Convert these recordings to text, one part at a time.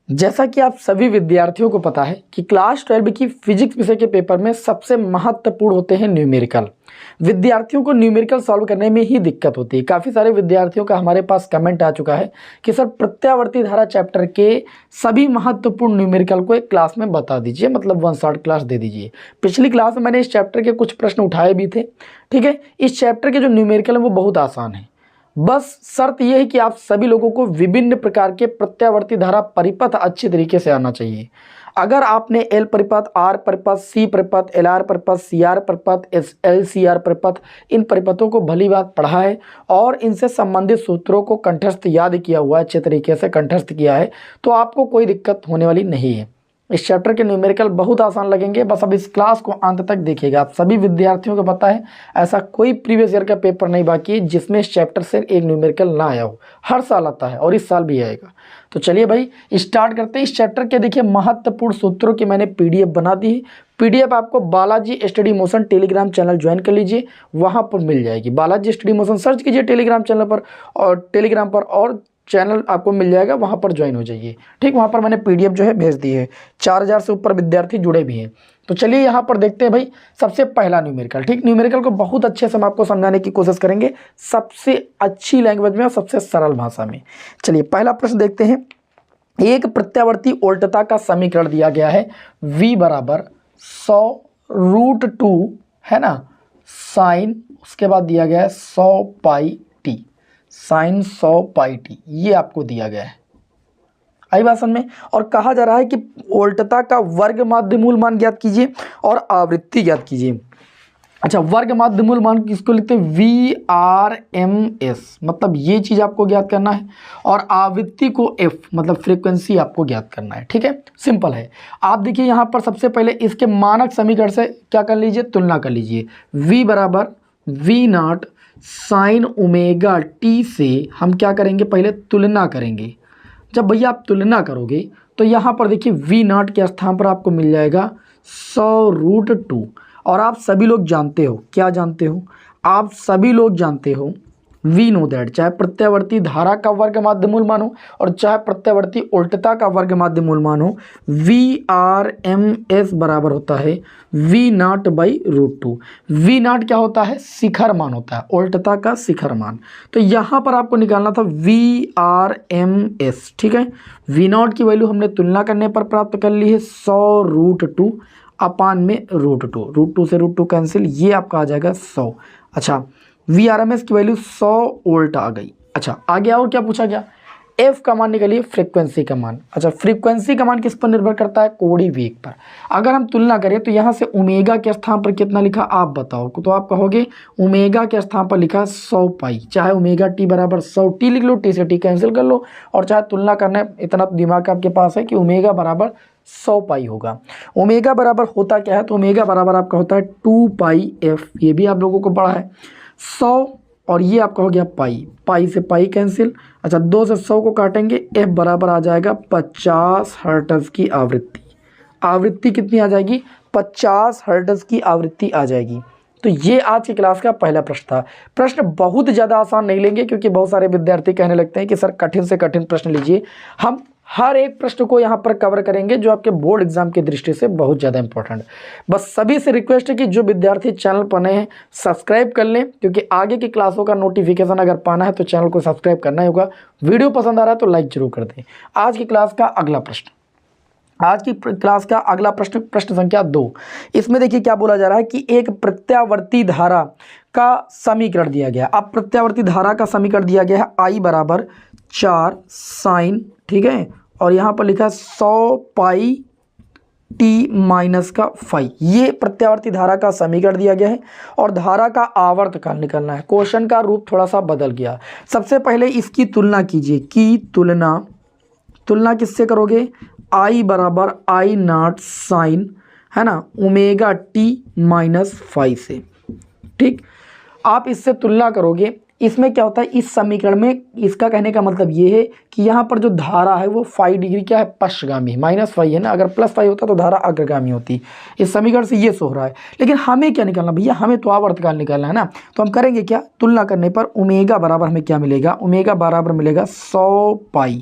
जैसा कि आप सभी विद्यार्थियों को पता है कि क्लास 12 की फिजिक्स विषय के पेपर में सबसे महत्वपूर्ण होते हैं न्यूमेरिकल। विद्यार्थियों को न्यूमेरिकल सॉल्व करने में ही दिक्कत होती है। काफ़ी सारे विद्यार्थियों का हमारे पास कमेंट आ चुका है कि सर प्रत्यावर्ती धारा चैप्टर के सभी महत्वपूर्ण न्यूमेरिकल को एक क्लास में बता दीजिए, मतलब वन शॉट क्लास दे दीजिए। पिछली क्लास में मैंने इस चैप्टर के कुछ प्रश्न उठाए भी थे। ठीक है, इस चैप्टर के जो न्यूमेरिकल है वो बहुत आसान है। बस शर्त यह है कि आप सभी लोगों को विभिन्न प्रकार के प्रत्यावर्ती धारा परिपथ अच्छी तरीके से आना चाहिए। अगर आपने एल परिपथ, आर परिपथ, सी परिपथ, एल आर परिपथ, सी आर परिपथ, एस एल सी आर परिपथ, इन परिपथों को भली बात पढ़ा है और इनसे संबंधित सूत्रों को कंठस्थ याद किया हुआ है, अच्छे तरीके से कंठस्थ किया है, तो आपको कोई दिक्कत होने वाली नहीं है। इस चैप्टर के न्यूमेरिकल बहुत आसान लगेंगे। बस अब इस क्लास को अंत तक देखिएगा। आप सभी विद्यार्थियों को पता है ऐसा कोई प्रीवियस ईयर का पेपर नहीं बाकी है जिसमें इस चैप्टर से एक न्यूमेरिकल ना आया हो। हर साल आता है और इस साल भी आएगा। तो चलिए भाई स्टार्ट करते हैं। इस चैप्टर के देखिए महत्वपूर्ण सूत्रों की मैंने पीडीएफ बना दी है। पीडीएफ आपको Balaji study motion Telegram channel join कर लीजिए, वहाँ पर मिल जाएगी। बालाजी स्टडी मोशन सर्च कीजिए टेलीग्राम चैनल पर और टेलीग्राम पर और चैनल आपको मिल जाएगा, वहाँ पर ज्वाइन हो जाइए। ठीक, वहाँ पर मैंने पीडीएफ जो है भेज दी है। 4000 से ऊपर विद्यार्थी जुड़े भी हैं। तो चलिए यहाँ पर देखते हैं भाई सबसे पहला न्यूमेरिकल। ठीक, न्यूमेरिकल को बहुत अच्छे से हम आपको समझाने की कोशिश करेंगे, सबसे अच्छी लैंग्वेज में और सबसे सरल भाषा में। चलिए पहला प्रश्न देखते हैं। एक प्रत्यावर्ती उल्टता का समीकरण दिया गया है v बराबर 100√2 है ना, साइन, उसके बाद दिया गया है 100 pi T, sign 100 pi T, ये आपको दिया गया है। आई बात समझ में। और कहा जा रहा है कि उल्टता का वर्ग माध्यमूल मान ज्ञात कीजिए और आवृत्ति ज्ञात कीजिए। अच्छा, वर्ग माध्यमूल मान किसको लिखते हैं? VRMS, मतलब ये चीज़ आपको ज्ञात करना है। और आवृत्ति को F, मतलब फ्रीक्वेंसी आपको ज्ञात करना है। ठीक है, सिंपल है। आप देखिए यहाँ पर सबसे पहले इसके मानक समीकरण से क्या कर लीजिए, तुलना कर लीजिए। V बराबर V0 साइन ओमेगा टी से हम क्या करेंगे, पहले तुलना करेंगे। जब भैया आप तुलना करोगे तो यहाँ पर देखिए V0 के स्थान पर आपको मिल जाएगा 100√2। और आप सभी लोग जानते हो, क्या जानते हो? आप सभी लोग जानते हो वी नो दैट, चाहे प्रत्यावर्ती धारा का वर्ग माध्यमूल मान हो और चाहे प्रत्यावर्ती उल्टता का वर्ग माध्यमूल मान हो, VRMS बराबर होता है V0/√2। V0 क्या होता है? शिखर मान होता है, उल्टता का शिखर मान। तो यहाँ पर आपको निकालना था VRMS। ठीक है, V0 की वैल्यू हमने तुलना करने पर प्राप्त कर ली है 100√2 अपान में √2, √2 से √2 कैंसिल, ये आपका आ जाएगा 100। अच्छा, VRMS की वैल्यू 100 वोल्ट आ गई। अच्छा, आगे और क्या पूछा गया? F का मान निकालिए, फ्रीक्वेंसी का मान। अच्छा, फ्रीक्वेंसी का मान किस पर निर्भर करता है? कोणीय वेग पर। अगर हम तुलना करें तो यहाँ से ओमेगा के स्थान पर कितना लिखा आप बताओ, तो आप कहोगे ओमेगा के स्थान पर लिखा 100 पाई, चाहे ओमेगा टी बराबर 100 टी लिख लो, टी से टी कैंसिल कर लो, और चाहे तुलना करना, इतना दिमाग आपके पास है कि ओमेगा बराबर 100 पाई होगा। ओमेगा बराबर होता क्या है? तो ओमेगा बराबर आपका होता है 2 पाई एफ, ये भी आप लोगों को पढ़ा है। 100 और ये आपका हो गया पाई, पाई से पाई कैंसिल। अच्छा, 2 से 100 को काटेंगे, एफ बराबर आ जाएगा 50 हर्ट्ज की आवृत्ति। आवृत्ति कितनी आ जाएगी? 50 हर्ट्ज की आवृत्ति आ जाएगी। तो ये आज की क्लास का पहला प्रश्न था। प्रश्न बहुत ज़्यादा आसान नहीं लेंगे क्योंकि बहुत सारे विद्यार्थी कहने लगते हैं कि सर कठिन से कठिन प्रश्न लीजिए। हम हर एक प्रश्न को यहाँ पर कवर करेंगे जो आपके बोर्ड एग्जाम की दृष्टि से बहुत ज़्यादा इंपॉर्टेंट है। बस सभी से रिक्वेस्ट है कि जो विद्यार्थी चैनल पर नए हैं सब्सक्राइब कर लें, क्योंकि आगे की क्लासों का नोटिफिकेशन अगर पाना है तो चैनल को सब्सक्राइब करना ही होगा। वीडियो पसंद आ रहा है तो लाइक जरूर कर दें। आज की क्लास का अगला प्रश्न, आज की क्लास का अगला प्रश्न, प्रश्न संख्या 2। इसमें देखिए क्या बोला जा रहा है कि एक प्रत्यावर्ती धारा का समीकरण दिया गया। अब प्रत्यावर्ती धारा का समीकरण दिया गया है I बराबर 4 साइन, ठीक है, और यहाँ पर लिखा है 100 पाई टी माइनस का फाई। ये प्रत्यावर्ती धारा का समीकरण दिया गया है और धारा का आवर्तकाल निकालना है। क्वेश्चन का रूप थोड़ा सा बदल गया। सबसे पहले इसकी तुलना कीजिए, की तुलना किससे करोगे? I बराबर I0 साइन, है ना, ओमेगा टी माइनस फाई से। ठीक, आप इससे तुलना करोगे, इसमें क्या होता है? इस समीकरण में इसका कहने का मतलब ये है कि यहाँ पर जो धारा है वो 5 डिग्री क्या है? पश्चगामी, -5 है ना, अगर +5 होता तो धारा अग्रगामी होती। इस समीकरण से ये सो रहा है। लेकिन हमें क्या निकालना भैया? हमें तो आवर्तकाल निकालना है ना। तो हम करेंगे क्या? तुलना करने पर ओमेगा बराबर हमें क्या मिलेगा? ओमेगा बराबर मिलेगा 100 पाई,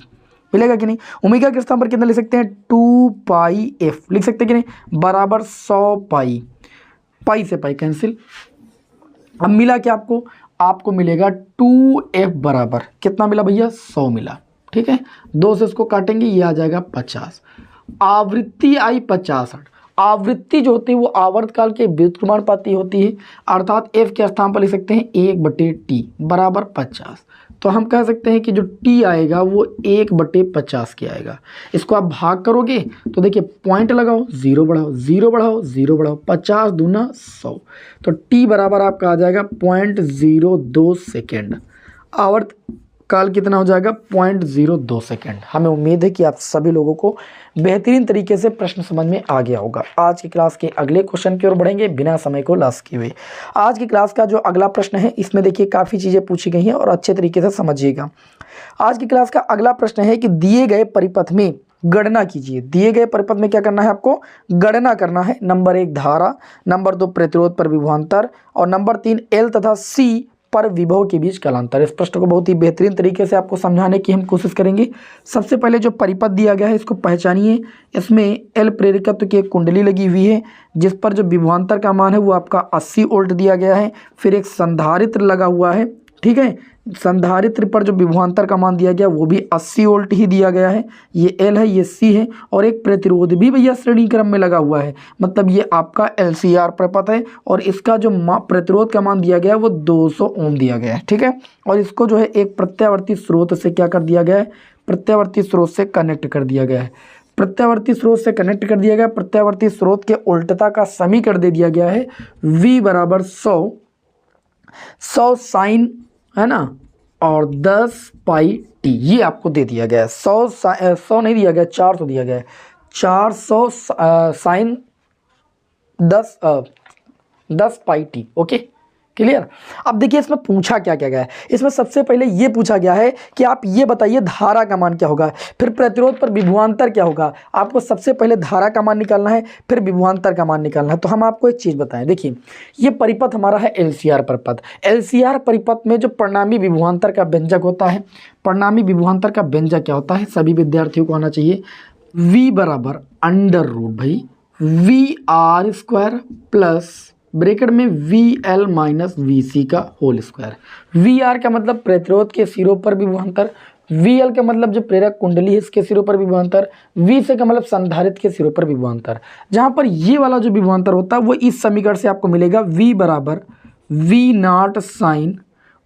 मिलेगा कि नहीं। ओमेगा के स्थान पर कितना लिख सकते हैं 2πf लिख सकते हैं कि नहीं, बराबर 100 पाई, पाई से पाई कैंसिल। अब मिला क्या आपको, आपको मिलेगा 2f बराबर कितना मिला भैया 100 मिला, ठीक है। 2 से इसको काटेंगे ये आ जाएगा 50। आवृत्ति आई 50 हर्ट्ज। आवृत्ति जो होती है वो आवर्तकाल के व्युत्क्रमानुपाती होती है, अर्थात f के स्थान पर लिख सकते हैं 1/t बराबर 50। तो हम कह सकते हैं कि जो t आएगा वो 1/50 के आएगा। इसको आप भाग करोगे तो देखिए पॉइंट लगाओ, 0 बढ़ाओ 0 बढ़ाओ 0 बढ़ाओ, 50 दूना 100, तो t बराबर आपका आ जाएगा 0.02 सेकेंड। आवर्त काल कितना हो जाएगा 0.02 सेकेंड। हमें उम्मीद है कि आप सभी लोगों को बेहतरीन तरीके से प्रश्न समझ में आ गया होगा। आज की क्लास के अगले क्वेश्चन की ओर बढ़ेंगे बिना समय को लॉस किए हुए। आज की क्लास का जो अगला प्रश्न है इसमें देखिए काफ़ी चीज़ें पूछी गई हैं और अच्छे तरीके से समझिएगा। आज की क्लास का अगला प्रश्न है कि दिए गए परिपथ में गणना कीजिए। दिए गए परिपथ में क्या करना है, आपको गणना करना है। नंबर 1 धारा, नंबर 2 प्रतिरोध पर विभवांतर और नंबर 3 एल तथा सी पर विभव के बीच कालांतर। इस प्रश्न को बहुत ही बेहतरीन तरीके से आपको समझाने की हम कोशिश करेंगे। सबसे पहले जो परिपथ दिया गया है इसको पहचानिए। इसमें एल प्रेरकत्व की एक कुंडली लगी हुई है जिस पर जो विभवांतर का मान है वो आपका 80 वोल्ट दिया गया है। फिर एक संधारित्र लगा हुआ है, ठीक है। संधारित्र पर जो विभवांतर का मान दिया गया वो भी 80 वोल्ट ही दिया गया है। ये एल है, ये सी है, और एक प्रतिरोध भी भैया श्रेणी क्रम में लगा हुआ है, मतलब ये आपका LCR परिपथ है। और इसका जो प्रतिरोध का मान दिया गया है वो 200 ओम दिया गया है, ठीक है। और इसको जो है एक प्रत्यावर्ती स्रोत से क्या कर दिया गया है, प्रत्यावर्ती स्रोत से कनेक्ट कर दिया गया है। प्रत्यावर्ती स्रोत से कनेक्ट कर दिया गया। प्रत्यावर्ती स्रोत के उल्टता का समीकरण दे दिया गया है V बराबर 100 साइन, है ना, और 10 पाई टी, ये आपको दे दिया गया है। 100 नहीं दिया गया, 400 दिया गया है। 400 sign 10 pi T, okay clear. अब देखिए इसमें पूछा क्या क्या गया है। इसमें सबसे पहले ये पूछा गया है कि आप ये बताइए धारा का मान क्या होगा, फिर प्रतिरोध पर विभवांतर क्या होगा। आपको सबसे पहले धारा का मान निकालना है, फिर विभवांतर का मान निकालना है। तो हम आपको एक चीज़ बताएं, देखिए ये परिपथ हमारा है LCR परिपथ। LCR परिपथ में जो परिणामी विभवांतर का व्यंजक होता है, परिणामी विभवांतर का व्यंजक क्या होता है सभी विद्यार्थियों को आना चाहिए। V बराबर अंडर रूट भाई VR स्क्वायर प्लस ब्रैकेट में VL माइनस VC का होल स्क्वायर। VR का मतलब प्रतिरोध के सिरों पर विभवांतर, VL का मतलब जो प्रेरक कुंडली है इसके सिरों पर विभवांतर, VC का मतलब संधारित्र के सिरों पर विभवांतर। जहाँ पर ये वाला जो विभवांतर होता है वो इस समीकरण से आपको मिलेगा V बराबर V0 साइन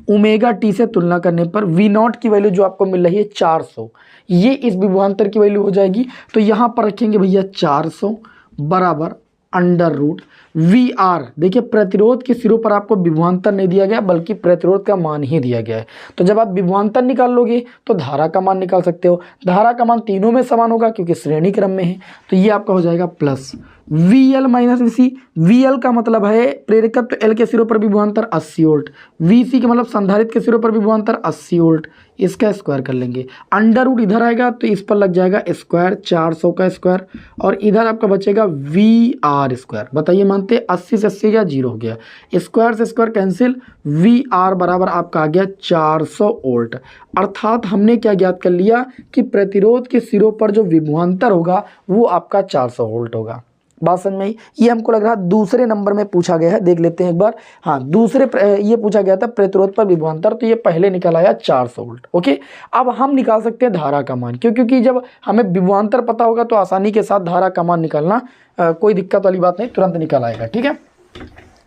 ओमेगा टी से तुलना करने पर V0 की वैल्यू जो आपको मिल रही है 400, ये इस विभवांतर की वैल्यू हो जाएगी। तो यहाँ पर रखेंगे भैया 400 बराबर अंडर रूट VR। देखिए प्रतिरोध के सिरों पर आपको विभवांतर नहीं दिया गया बल्कि प्रतिरोध का मान ही दिया गया है। तो जब आप विभवांतर निकाल लोगे तो धारा का मान निकाल सकते हो। धारा का मान तीनों में समान होगा क्योंकि श्रेणी क्रम में है। तो ये आपका हो जाएगा plus VL minus VC। VL का मतलब है प्रेरकत्व L के सिरों पर विभवांतर 80 वोल्ट, VC का मतलब संधारित्र के सिरों पर विभवांतर 80 वोल्ट। इसका स्क्वायर कर लेंगे, अंडर रूट इधर आएगा तो इस पर लग जाएगा स्क्वायर, 400 का स्क्वायर, और इधर आपका बचेगा VR स्क्वायर। बताइए मानते 80 से 80 गया 0 हो गया, स्क्वायर से स्क्वायर कैंसिल, VR बराबर आपका आ गया 400 वोल्ट। अर्थात हमने क्या ज्ञात कर लिया कि प्रतिरोध के सिरों पर जो विभवांतर होगा वो आपका 400 वोल्ट होगा। बात समझ में आई। ये हमको लग रहा है दूसरे नंबर में पूछा गया है, देख लेते हैं एक बार। हाँ दूसरे ये पूछा गया था प्रतिरोध पर विभवांतर, तो ये पहले निकल आया 400 वोल्ट। ओके, अब हम निकाल सकते हैं धारा का मान, क्योंकि जब हमें विभवांतर पता होगा तो आसानी के साथ धारा का मान निकालना कोई दिक्कत वाली बात नहीं, तुरंत निकल आएगा। ठीक है,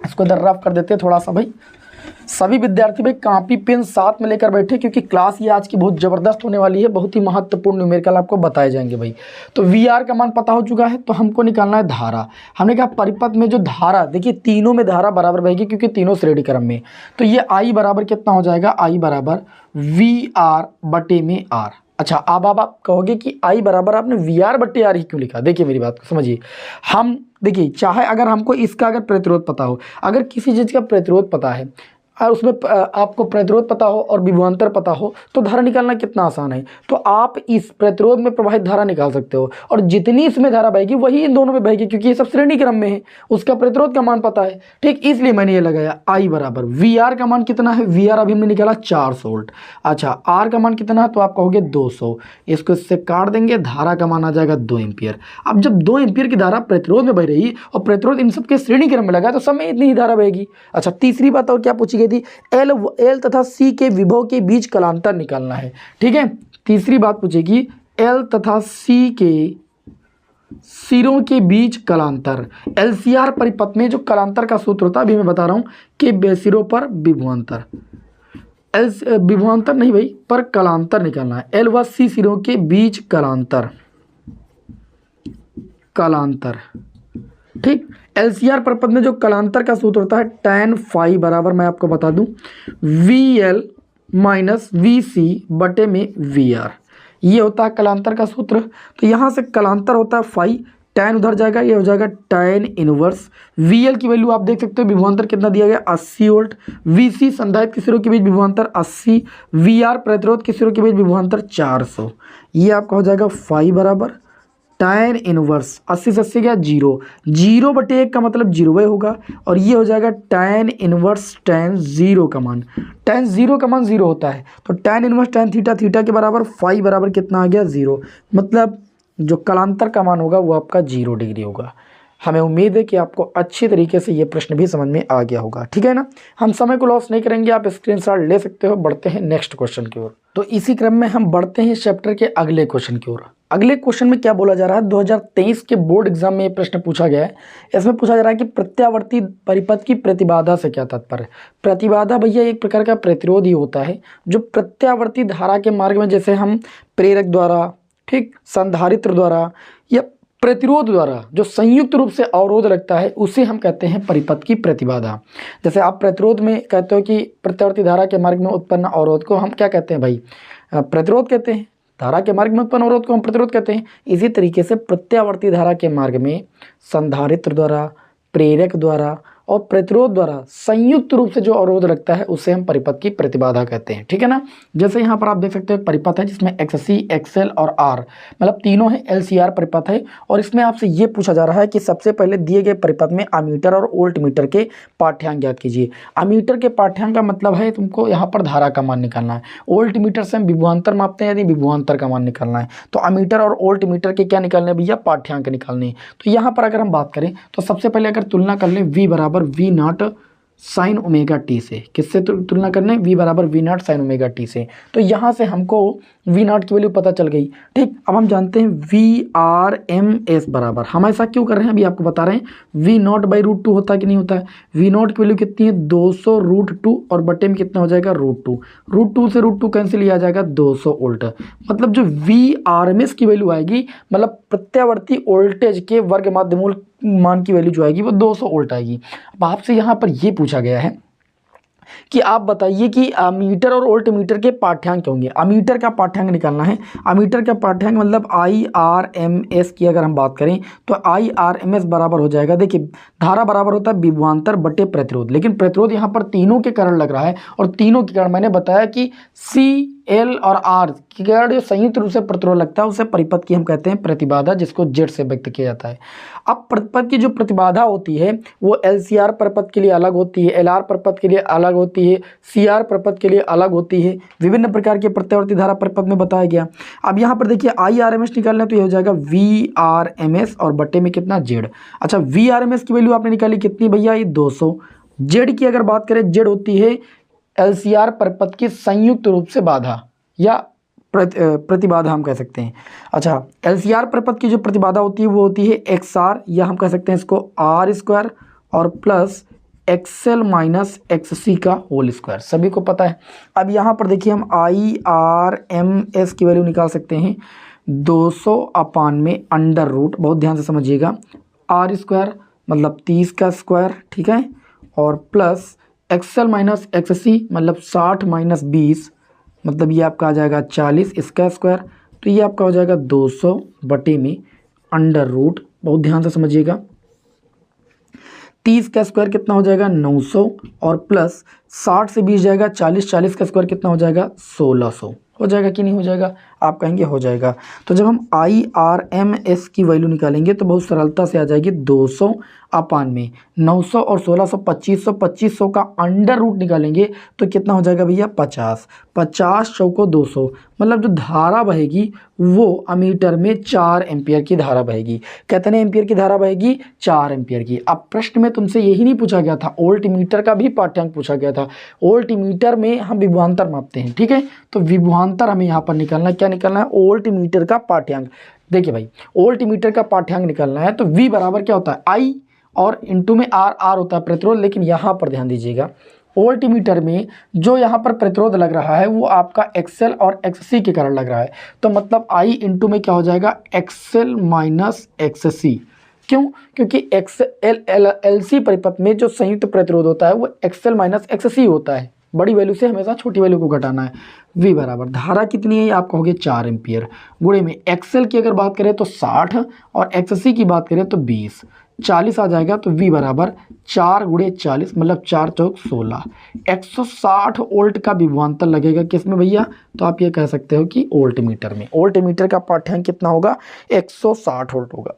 इसको इधर रफ कर देते हैं थोड़ा सा भाई। सभी विद्यार्थी भाई कॉपी पेन साथ में लेकर बैठे क्योंकि क्लास ये आज की बहुत ज़बरदस्त होने वाली है, बहुत ही महत्वपूर्ण न्यूमेरिकल आपको बताए जाएंगे भाई। तो VR का मान पता हो चुका है, तो हमको निकालना है धारा। हमने कहा परिपथ में जो धारा, देखिए तीनों में धारा बराबर बहेगी क्योंकि तीनों श्रेणी क्रम में। तो ये I बराबर कितना हो जाएगा, I बराबर VR बटे में R। अच्छा, अब आप कहोगे कि I बराबर आपने VR बटे R ही क्यों लिखा। देखिए मेरी बात को समझिए, हम देखिए चाहे अगर हमको इसका अगर प्रतिरोध पता हो, अगर किसी चीज़ का प्रतिरोध पता है, उसमें आपको प्रतिरोध पता हो और विभवांतर पता हो तो धारा निकालना कितना आसान है। तो आप इस प्रतिरोध में प्रवाहित धारा निकाल सकते हो और जितनी इसमें धारा बहेगी वही इन दोनों में बहेगी, क्योंकि ये सब श्रेणी क्रम में है, उसका प्रतिरोध का मान पता है। ठीक, इसलिए मैंने ये लगाया I बराबर VR का मान कितना है, VR अभी हमने निकाला 400 वोल्ट। अच्छा, R का मान कितना है, तो आप कहोगे 200, इसको इससे काट देंगे, धारा का मान आ जाएगा 2 एम्पियर। अब जब 2 एम्पियर की धारा प्रतिरोध में बह रही और प्रतिरोध इन सबके श्रेणी क्रम में लगा तो सब में इतनी ही धारा बहेगी। अच्छा, तीसरी बात और क्या पूछी गई थी, L तथा C के विभव के बीच कलांतर निकालना है। ठीक है, तीसरी बात पूछेगी L तथा C के सिरों के बीच कलांतर। LCR परिपथ में जो कलांतर का सूत्र होता है, अभी मैं बता रहा हूं कि सिरों पर विभवांतर, विभवांतर नहीं भाई, पर कलांतर निकालना है। L व C सिरों के बीच कलांतर, ठीक। LCR परिपथ में जो कलांतर का सूत्र होता है tan phi बराबर, मैं आपको बता दूं, VL माइनस VC बटे में VR, ये होता है कलांतर का सूत्र। तो यहाँ से कलांतर होता है फाई, tan उधर जाएगा, ये हो जाएगा tan इनवर्स। VL की वैल्यू आप देख सकते हो, विभवांतर कितना दिया गया 80 वोल्ट। VC संधारित्र के सिरों के बीच विभवांतर 80, VR प्रतिरोध के सिरों के बीच विभवांतर 400। ये आपका हो जाएगा फाई बराबर tan इनवर्स 80 से 80 गया 0, 0 बटे 1 का मतलब 0 होगा, और ये हो जाएगा tan इनवर्स tan 0 का मान। tan 0 का मान 0 होता है, तो tan inverse tan theta, theta के बराबर फाई बराबर कितना आ गया 0, मतलब जो कलांतर का मान होगा वो आपका 0 डिग्री होगा। हमें उम्मीद है कि आपको अच्छी तरीके से ये प्रश्न भी समझ में आ गया होगा। ठीक है ना, हम समय को लॉस नहीं करेंगे, आप स्क्रीनशॉट ले सकते हो। बढ़ते हैं नेक्स्ट क्वेश्चन की ओर। तो इसी क्रम में हम बढ़ते हैं चैप्टर के अगले क्वेश्चन की ओर। अगले क्वेश्चन में क्या बोला जा रहा है, 2023 के बोर्ड एग्जाम में ये प्रश्न पूछा गया है। इसमें पूछा जा रहा है कि प्रत्यावर्ती परिपथ की प्रतिबाधा से क्या तात्पर्य है। प्रतिबाधा भैया एक प्रकार का प्रतिरोध ही होता है जो प्रत्यावर्ती धारा के मार्ग में, जैसे हम प्रेरक द्वारा, ठीक, संधारित्र द्वारा या प्रतिरोध द्वारा जो संयुक्त रूप से अवरोध लगता है, उसे हम कहते हैं परिपथ की प्रतिबाधा। जैसे आप प्रतिरोध में कहते हो कि प्रत्यावर्ती धारा के मार्ग में उत्पन्न अवरोध को हम क्या कहते हैं भाई, प्रतिरोध कहते हैं। धारा के मार्ग में उत्पन्न अवरोध को हम प्रतिरोध कहते हैं। इसी तरीके से प्रत्यावर्ती धारा के मार्ग में संधारित्र द्वारा, प्रेरक द्वारा और प्रतिरोध द्वारा संयुक्त रूप से जो अवरोध लगता है उसे हम परिपथ की प्रतिबाधा कहते हैं। ठीक है ना, जैसे यहाँ पर आप देख सकते हो परिपथ है जिसमें XC, XL और R मतलब तीनों है, LCR परिपथ है। और इसमें आपसे ये पूछा जा रहा है कि सबसे पहले दिए गए परिपथ में अमीटर और वोल्ट मीटर के पाठ्यांक ज्ञात कीजिए। अमीटर के पाठ्यांक का मतलब है तुमको यहाँ पर धारा का मान निकालना है। वोल्ट मीटर से हम विभवांतर मापते हैं, यदि विभवांतर का मान निकालना है। तो अमीटर और वोल्ट मीटर के क्या निकालने भैया, पाठ्यांक निकालने। तो यहाँ पर अगर हम बात करें तो सबसे पहले अगर तुलना कर लें V बराबर V not sine omega t से, किससे तुलना करने, V बराबर V not sine omega t से। तो यहाँ से हमको V नॉट की वैल्यू पता चल गई। ठीक, अब हम जानते हैं VRMS बराबर, हम ऐसा क्यों कर रहे हैं अभी आपको बता रहे हैं। V नॉट बाई रूट 2 होता है कि नहीं होता है। V नॉट की वैल्यू कितनी है 200 रूट 2 और बटे में कितना हो जाएगा रूट 2। रूट 2 से रूट 2 कैंसिल किया जाएगा 200 वोल्ट। मतलब जो VRMS की वैल्यू आएगी, मतलब प्रत्यावर्ती वोल्टेज के वर्ग माध्यमूल मान की वैल्यू जो आएगी वो 200 वोल्ट आएगी। अब आपसे यहाँ पर ये पूछा गया है कि आप बताइए कि अमीटर और वोल्ट मीटर के पाठ्यांक क्या होंगे। अमीटर का पाठ्यांक निकालना है। अमीटर का पाठ्यांक मतलब IRMS की अगर हम बात करें तो IRMS बराबर हो जाएगा, देखिए धारा बराबर होता है विभवांतर बटे प्रतिरोध, लेकिन प्रतिरोध यहाँ पर तीनों के कारण लग रहा है और तीनों के कारण मैंने बताया कि CL और R के कारण जो संयुक्त रूप से प्रतिरोध लगता है उसे परिपथ की हम कहते हैं प्रतिबाधा, जिसको Z से व्यक्त किया जाता है। अब परिपथ की जो प्रतिबाधा होती है वो LCR परिपथ के लिए अलग होती है, LR परिपथ के लिए अलग होती है, CR परिपथ के लिए अलग होती है। विभिन्न प्रकार के प्रत्यावर्ती धारा परिपथ में बताया गया। अब यहाँ पर देखिए IRMS निकालना है तो ये हो जाएगा VRMS और बटे में कितना Z। अच्छा, VRMS की वैल्यू आपने निकाली कितनी भैया, ये 200। Z की अगर बात करें, Z होती है LCR परिपथ की संयुक्त रूप से बाधा या प्रतिबाधा हम कह सकते हैं। अच्छा, LCR परिपथ की जो प्रतिबाधा होती है वो होती है XR, या हम कह सकते हैं इसको R स्क्वायर और प्लस XL माइनस XC का होल स्क्वायर, सभी को पता है। अब यहाँ पर देखिए हम IRMS की वैल्यू निकाल सकते हैं 200 अपान में अंडर रूट, बहुत ध्यान से समझिएगा, R स्क्वायर मतलब 30 का स्क्वायर, ठीक है, और प्लस XL माइनस XC मतलब 60 माइनस 20 मतलब ये आपका आ जाएगा 40, इसका स्क्वायर, तो ये आपका हो जाएगा 200 बटे में अंडर रूट, बहुत ध्यान से समझिएगा। 30 का स्क्वायर कितना हो जाएगा 900 और प्लस 60 से 20 जाएगा 40, 40 का स्क्वायर कितना हो जाएगा 1600। हो जाएगा कि नहीं हो जाएगा? आप कहेंगे हो जाएगा। तो जब हम IRMS की वैल्यू निकालेंगे तो बहुत सरलता से आ जाएगी 200 अपान में 900 और 1600 2500, 2500 का अंडर रूट निकालेंगे तो कितना हो जाएगा भैया 50, 50 चौको 200, मतलब जो धारा बहेगी वो अमीटर में 4 एम्पियर की धारा बहेगी। कितने एम्पियर की धारा बहेगी? 4 एम्पियर की। अब प्रश्न में तुमसे यही नहीं पूछा गया था, वोल्ट मीटर का भी पाठ्यांक पूछा गया था। वोल्ट मीटर में हम विभवांतर मापते हैं, ठीक है, तो विभवांतर हमें यहाँ पर निकालना, क्या निकालना है? वोल्ट मीटर का पाठ्यांक। देखिए भाई, वोल्ट मीटर का पाठ्यांक निकालना है तो V बराबर क्या होता है? I और इंटू में R होता है प्रतिरोध। लेकिन यहाँ पर ध्यान दीजिएगा, वोल्ट मीटर में जो यहाँ पर प्रतिरोध लग रहा है वो आपका XL और XC के कारण लग रहा है। तो मतलब I इंटू में क्या हो जाएगा? XL minus XC। क्यों? क्योंकि LC परिपथ में जो संयुक्त प्रतिरोध होता है वो XL माइनस XC होता है। बड़ी वैल्यू से हमेशा छोटी वैल्यू को घटाना है। V बराबर धारा कितनी है? आप कहोगे 4 एम्पियर, गुणे में XL की अगर बात करें तो 60 और XC की बात करें तो 20, 40 आ जाएगा। तो V बराबर 4 गुणे 40 मतलब 4 चौक 16, 160 वोल्ट का विभवांतर लगेगा किसमें भैया? तो आप ये कह सकते हो कि वोल्ट मीटर में। वोल्ट मीटर का पाठ्यांक कितना होगा? 160 वोल्ट होगा।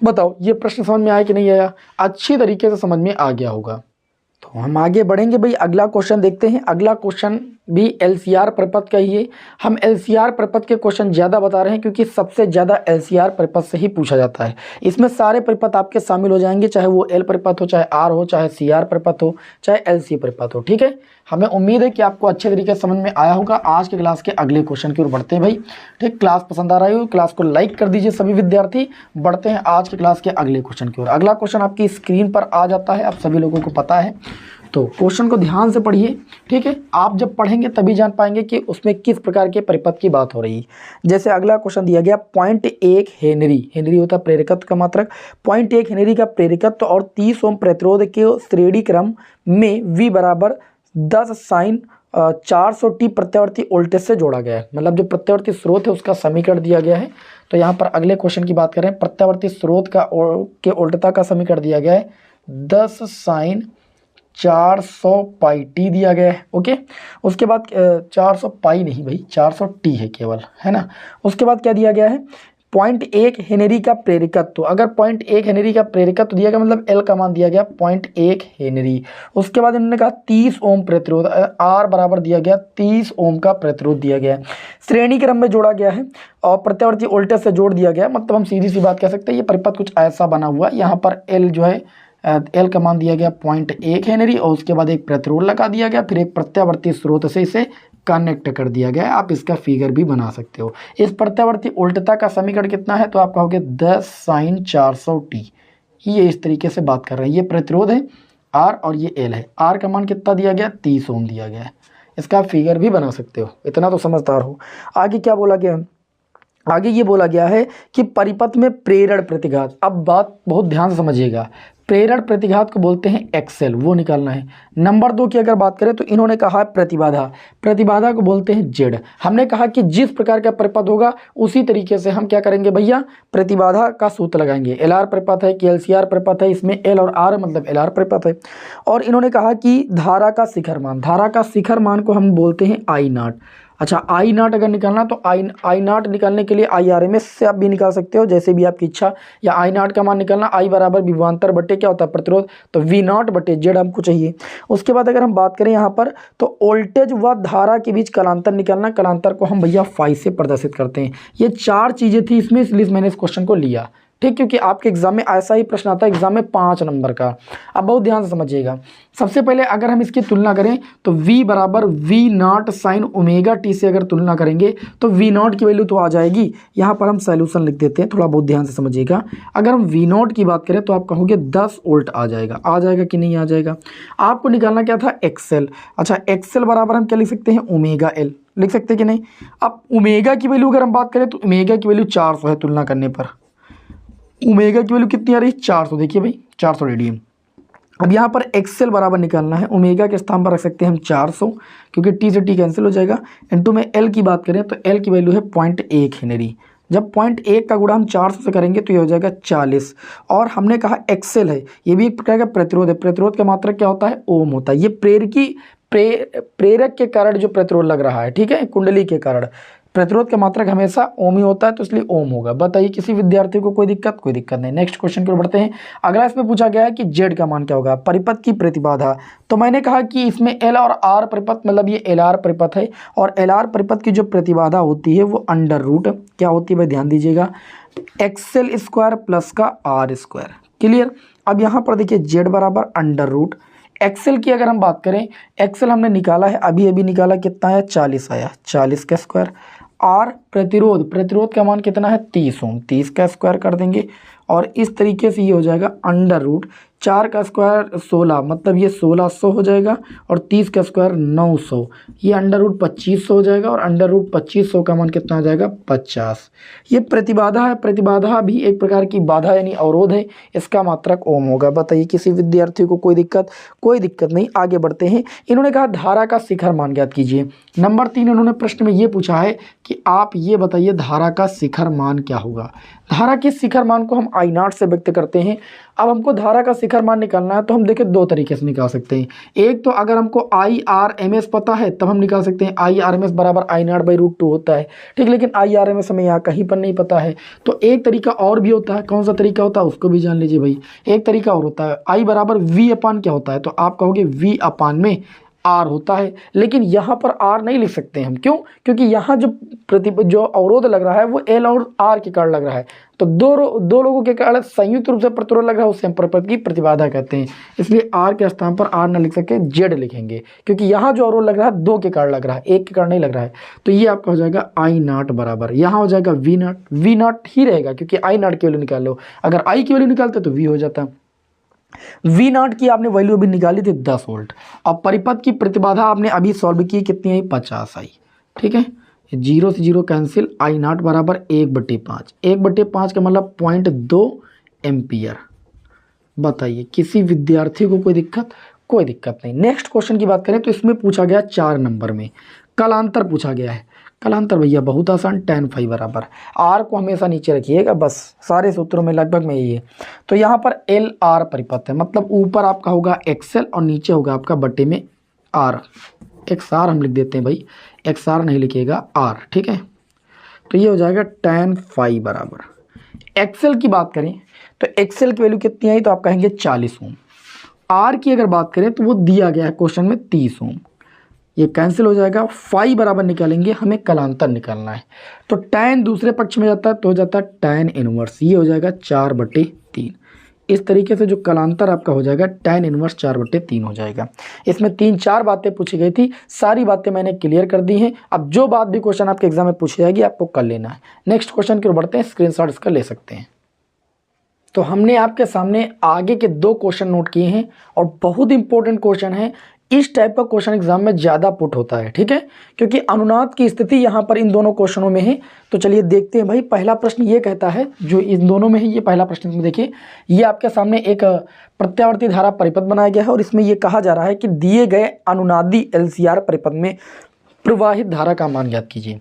बताओ ये प्रश्न समझ में आया कि नहीं आया? अच्छी तरीके से समझ में आ गया होगा। तो हम आगे बढ़ेंगे भाई, अगला क्वेश्चन देखते हैं। अगला क्वेश्चन भी LCR परिपथ का ही है। हम LCR परिपथ के क्वेश्चन ज़्यादा बता रहे हैं क्योंकि सबसे ज़्यादा LCR परिपथ से ही पूछा जाता है। इसमें सारे परिपथ आपके शामिल हो जाएंगे, चाहे वो L परिपथ हो, चाहे R हो, चाहे CR परिपथ हो, चाहे LC परिपथ हो, ठीक है। हमें उम्मीद है कि आपको अच्छे तरीके से समझ में आया होगा। आज के क्लास के अगले क्वेश्चन की ओर बढ़ते हैं भाई, ठीक। क्लास पसंद आ रही हो क्लास को लाइक कर दीजिए सभी विद्यार्थी। बढ़ते हैं आज के क्लास के अगले क्वेश्चन की ओर। अगला क्वेश्चन आपकी स्क्रीन पर आ जाता है, आप सभी लोगों को पता है। तो क्वेश्चन को ध्यान से पढ़िए, ठीक है। आप जब पढ़ेंगे तभी जान पाएंगे कि उसमें किस प्रकार के परिपथ की बात हो रही है। जैसे अगला क्वेश्चन दिया गया 0.1 हेनरी, हेनरी होता है प्रेरकत्व का मात्रक, 0.1 हेनरी का प्रेरकत्व और 30 ओम प्रतिरोध के श्रेणी क्रम में V बराबर 10 साइन 400T प्रत्यावर्ती वोल्टेज से जोड़ा गया है। मतलब जो प्रत्यावर्ती स्रोत है उसका समीकरण दिया गया है। तो यहाँ पर अगले क्वेश्चन की बात करें, प्रत्यावर्ती स्रोत का के उल्टता का समीकरण दिया गया है 10 साइन 400 पाई टी दिया गया है, ओके। उसके बाद 400 पाई नहीं भाई, 400 टी है केवल, है ना। उसके बाद क्या दिया गया है? 0.1 हेनरी का प्रेरकत्व। तो अगर 0.1 हेनरी का प्रेरकत्व दिया गया मतलब L का मान दिया गया 0.1 हेनरी। उसके बाद इन्होंने कहा 30 ओम प्रतिरोध, R बराबर दिया गया 30 ओम का प्रतिरोध दिया गया है, श्रेणी क्रम में जोड़ा गया है और प्रत्यावर्ती वोल्टेज से जोड़ दिया गया। मतलब हम सीधी सी बात कह सकते हैं ये परिपथ कुछ ऐसा बना हुआ है। यहाँ पर L जो है L का मान दिया गया 0.1 हेनरी और उसके बाद एक प्रतिरोध लगा दिया गया, फिर एक प्रत्यावर्ती स्रोत से इसे कनेक्ट कर दिया गया है। आप इसका फिगर भी बना सकते हो। इस प्रत्यावर्ती उल्टता का समीकरण कितना है? तो आप कहोगे 10 साइन 400T। ये इस तरीके से बात कर रहे हैं। ये प्रतिरोध है R और ये L है। R का मान कितना दिया गया? 30 ओम दिया गया है। इसका फिगर भी बना सकते हो, इतना तो समझदार हो। आगे क्या बोला गया? आगे ये बोला गया है कि परिपथ में प्रेरण प्रतिघात। अब बात बहुत ध्यान से समझिएगा, प्रेरण प्रतिघात को बोलते हैं XL, वो निकालना है। नंबर 2 की अगर बात करें तो इन्होंने कहा है प्रतिबाधा, प्रतिबाधा को बोलते हैं Z। हमने कहा कि जिस प्रकार का परिपथ होगा उसी तरीके से हम क्या करेंगे भैया? प्रतिबाधा का सूत्र लगाएंगे। LR परिपथ है कि LCR परिपथ है, इसमें L और R मतलब LR परिपथ है। और इन्होंने कहा कि धारा का शिखर मान, धारा का शिखर मान को हम बोलते हैं I0। अच्छा, I0 अगर निकालना तो I0 निकालने के लिए IRMS से आप भी निकाल सकते हो, जैसे भी आपकी इच्छा। या I0 का मान निकालना, I बराबर विभवांतर बटे क्या होता है? प्रतिरोध, तो V0 बटे Z हमको चाहिए। उसके बाद अगर हम बात करें यहाँ पर तो वोल्टेज व धारा के बीच कलांतर निकालना, कलांतर को हम भैया फाई से प्रदर्शित करते हैं। ये 4 चीज़ें थी इसमें, इसलिए मैंने इस क्वेश्चन को लिया, ठीक, क्योंकि आपके एग्जाम में ऐसा ही प्रश्न आता है, एग्जाम में 5 नंबर का। अब बहुत ध्यान से समझिएगा। सबसे पहले अगर हम इसकी तुलना करें तो V बराबर V0 साइन ओमेगा टी से अगर तुलना करेंगे तो V0 की वैल्यू तो आ जाएगी। यहाँ पर हम सॉल्यूशन लिख देते हैं, थोड़ा बहुत ध्यान से समझिएगा। अगर हम V0 की बात करें तो आप कहोगे 10 वोल्ट आ जाएगा। आ जाएगा कि नहीं आ जाएगा? आपको निकालना क्या था? XL। अच्छा, XL बराबर हम क्या लिख सकते हैं? ओमेगा L लिख सकते हैं कि नहीं? अब ओमेगा की वैल्यू अगर हम बात करें तो ओमेगा की वैल्यू 400 है। तुलना करने पर ओमेगा की वैल्यू कितनी आ रही है? 400। देखिए भाई 400 रेडियन। अब यहाँ पर XL बराबर निकालना है, ओमेगा के स्थान पर रख सकते हैं हम 400 क्योंकि T से T कैंसिल हो जाएगा। इनटू में L की बात करें तो L की वैल्यू है 0.1 हेनरी। जब 0.1 का गुणा हम 400 से करेंगे तो ये हो जाएगा 40। और हमने कहा एक्सेल है, ये भी एक प्रकार का प्रतिरोध है। प्रतिरोध का मात्रक क्या होता है? ओम होता है। ये प्रेरक के कारण जो प्रतिरोध लग रहा है, ठीक है, कुंडली के कारण प्रतिरोध का मात्रक हमेशा ओम ही होता है, तो इसलिए ओम होगा। बताइए किसी विद्यार्थी को कोई दिक्कत? कोई दिक्कत नहीं। नेक्स्ट क्वेश्चन की ओर बढ़ते हैं। अगला इसमें पूछा गया है कि जेड का मान क्या होगा? परिपथ की प्रतिबाधा। तो मैंने कहा कि इसमें एल और आर परिपथ, मतलब ये एल आर परिपथ है, और एल आर परिपथ की जो प्रतिबाधा होती है वो अंडर रूट क्या होती है भाई? ध्यान दीजिएगा, एक्सएल स्क्वायर प्लस का आर स्क्वायर। क्लियर? अब यहाँ पर देखिए जेड बराबर अंडर रूट एक्सेल की अगर हम बात करें, एक्सेल हमने निकाला है, अभी अभी निकाला, कितना आया? 40 आया, 40 का स्क्वायर। आर प्रतिरोध, प्रतिरोध का मान कितना है? 30 ओम, 30 का स्क्वायर कर देंगे, और इस तरीके से ये हो जाएगा अंडर रूट 4 का स्क्वायर 16, मतलब ये 1600 हो जाएगा, और 30 का स्क्वायर 900, ये अंडर रूट 2500 हो जाएगा, और अंडर रूट 2500 का मान कितना हो जाएगा? 50। ये प्रतिबाधा है। प्रतिबाधा भी एक प्रकार की बाधा यानी अवरोध है, इसका मात्रक ओम होगा। बताइए किसी विद्यार्थी को कोई दिक्कत? कोई दिक्कत नहीं। आगे बढ़ते हैं। इन्होंने कहा धारा का शिखर मान ज्ञात कीजिए। नंबर 3 इन्होंने प्रश्न में ये पूछा है कि आप ये बताइए धारा का शिखर मान क्या होगा? धारा के शिखर मान को हम आई नॉट से व्यक्त करते हैं। अब हमको धारा का शिखर मान निकालना है तो हम देखिए दो तरीके से निकाल सकते हैं। एक तो अगर हमको आई आर एम एस पता है तब हम निकाल सकते हैं, आई आर एम एस बराबर आई नॉट बाई रूट 2 होता है, ठीक। लेकिन आई आर एम एस हमें यहाँ कहीं पर नहीं पता है। तो एक तरीका और भी होता है। कौन सा तरीका होता है उसको भी जान लीजिए भाई। एक तरीका और होता है, आई बराबर वी अपान क्या होता है, तो आप कहोगे वी अपान में आर होता है। लेकिन यहाँ पर आर नहीं लिख सकते हम, क्यों? क्योंकि यहाँ जो अवरोध लग रहा है वो एल और आर के कारण लग रहा है। तो दो लोगों के कारण संयुक्त रूप से प्रतिरोध लग रहा है, उसे हम परिपथ की प्रतिबाधा कहते हैं। इसलिए आर के स्थान पर आर न लिख सके, जेड लिखेंगे, क्योंकि यहाँ जो अवरोध लग रहा है दो के कारण लग रहा है, एक के कारण नहीं लग रहा है। तो ये आपका हो जाएगा आई नॉट बराबर, यहाँ हो जाएगा वी नॉट। वी नॉट ही रहेगा क्योंकि आई नॉट की वैल्यू निकाल लो, अगर आई की वैल्यू निकालते तो वी हो जाता। वी नॉट की आपने वैल्यू अभी निकाली थी 10 वोल्ट। अब परिपथ की प्रतिबाधा आपने अभी सॉल्व की, कितनी आई? 50 आई, ठीक है। 0 से 0 कैंसिल, आई नॉट बराबर 1/5। 1/5 का मतलब 0.2 एम्पियर। बताइए किसी विद्यार्थी को कोई दिक्कत? कोई दिक्कत नहीं। नेक्स्ट क्वेश्चन की बात करें तो इसमें पूछा गया 4 नंबर में कलांतर पूछा गया है। कलांतर भैया बहुत आसान, tan फाई बराबर, आर को हमेशा नीचे रखिएगा, बस सारे सूत्रों में लगभग में यही है। तो यहाँ पर एल आर परिपथ है, मतलब ऊपर आपका होगा एक्सएल और नीचे होगा आपका बटे में आर। एक्स आर हम लिख देते हैं भाई, एक्स आर नहीं लिखिएगा, आर, ठीक है। तो ये हो जाएगा tan फाई बराबर। एक्सएल की बात करें तो एक्सएल की वैल्यू कितनी आई, तो आप कहेंगे 40 ओम। आर की अगर बात करें तो वो दिया गया है क्वेश्चन में 30 ओम। ये कैंसिल हो जाएगा, फाई बराबर निकालेंगे, हमें कलांतर निकालना है। तो tan दूसरे पक्ष में जाता है तो हो जाता है tan इनवर्स, ये हो जाएगा 4/3। इस तरीके से जो कलांतर आपका हो जाएगा tan इनवर्स 4/3 हो जाएगा। इसमें 3-4 बातें पूछी गई थी, सारी बातें मैंने क्लियर कर दी हैं। अब जो बात भी क्वेश्चन आपके एग्जाम में पूछी जाएगी आपको कर लेना है। नेक्स्ट क्वेश्चन की ओर बढ़ते हैं, स्क्रीनशॉट इसका ले सकते हैं। तो हमने आपके सामने आगे के 2 क्वेश्चन नोट किए हैं और बहुत इंपॉर्टेंट क्वेश्चन है। इस टाइप का क्वेश्चन एग्जाम में ज़्यादा पुट होता है, ठीक है, क्योंकि अनुनाद की स्थिति यहाँ पर इन दोनों क्वेश्चनों में है। तो चलिए देखते हैं भाई। पहला प्रश्न ये कहता है, जो इन दोनों में है, ये पहला प्रश्न इसमें देखिए, ये आपके सामने एक प्रत्यावर्ती धारा परिपथ बनाया गया है और इसमें ये कहा जा रहा है कि दिए गए अनुनादी एलसीआर परिपथ में प्रवाहित धारा का मान ज्ञात कीजिए।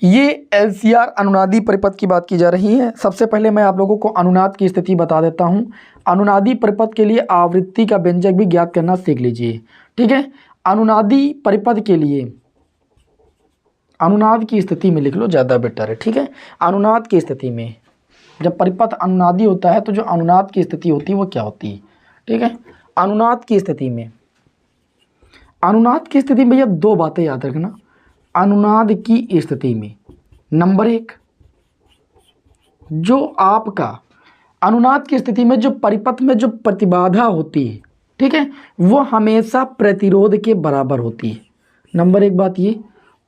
ये एलसीआर अनुनादी परिपथ की बात की जा रही है। सबसे पहले मैं आप लोगों को अनुनाद की स्थिति बता देता हूँ। अनुनादी परिपथ के लिए आवृत्ति का व्यंजक भी ज्ञात करना सीख लीजिए, ठीक है। अनुनादी परिपथ के लिए अनुनाद की स्थिति में लिख लो, ज़्यादा बेटर है, ठीक है। अनुनाद की स्थिति में जब परिपथ अनुनादी होता है तो जो अनुनाद की स्थिति होती है वो क्या होती है, ठीक है। अनुनाद की स्थिति में, अनुनाद की स्थिति में भैया 2 बातें याद रखना। अनुनाद की स्थिति में नंबर 1, जो आपका अनुनाद की स्थिति में जो परिपथ में जो प्रतिबाधा होती है, ठीक है, वो हमेशा प्रतिरोध के बराबर होती है। नंबर 1 बात ये।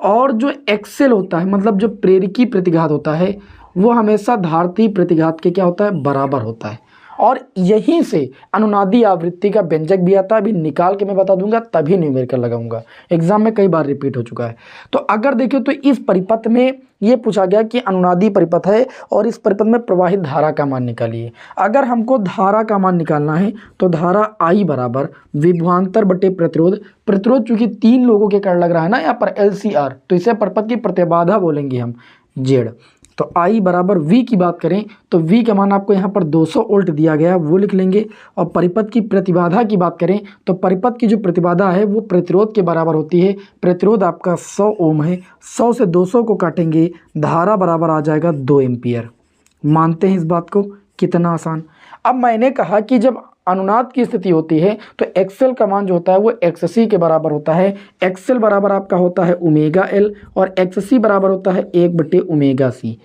और जो एक्सेल होता है, मतलब जो प्रेरकी प्रतिघात होता है, वो हमेशा धारती प्रतिघात के क्या होता है? बराबर होता है। और यहीं से अनुनादी आवृत्ति का व्यंजक भी आता है, अभी निकाल के मैं बता दूंगा, तभी न्यूमेरिकल लगाऊंगा। एग्जाम में कई बार रिपीट हो चुका है। तो अगर देखिए तो इस परिपथ में ये पूछा गया कि अनुनादी परिपथ है और इस परिपथ में प्रवाहित धारा का मान निकालिए। अगर हमको धारा का मान निकालना है तो धारा आई बराबर विभवांतर बटे प्रतिरोध। प्रतिरोध चूंकि 3 लोगों के कारण लग रहा है ना यहाँ पर एलसीआर, तो इसे परिपथ की प्रतिबाधा बोलेंगे हम, जेड। तो I बराबर V की बात करें तो V का मान आपको यहाँ पर 200 वोल्ट दिया गया है, वो लिख लेंगे। और परिपथ की प्रतिबाधा की बात करें तो परिपथ की जो प्रतिबाधा है वो प्रतिरोध के बराबर होती है। प्रतिरोध आपका 100 ओम है, 100 से 200 को काटेंगे, धारा बराबर आ जाएगा 2 एम्पियर। मानते हैं इस बात को? कितना आसान। अब मैंने कहा कि जब अनुनाद की स्थिति होती है तो एक्सएल का मान जो होता है वो एक्ससी के बराबर होता है। एक्सएल बराबर आपका होता है ओमेगा एल और एक्ससी बराबर होता है 1/ओमेगा सी।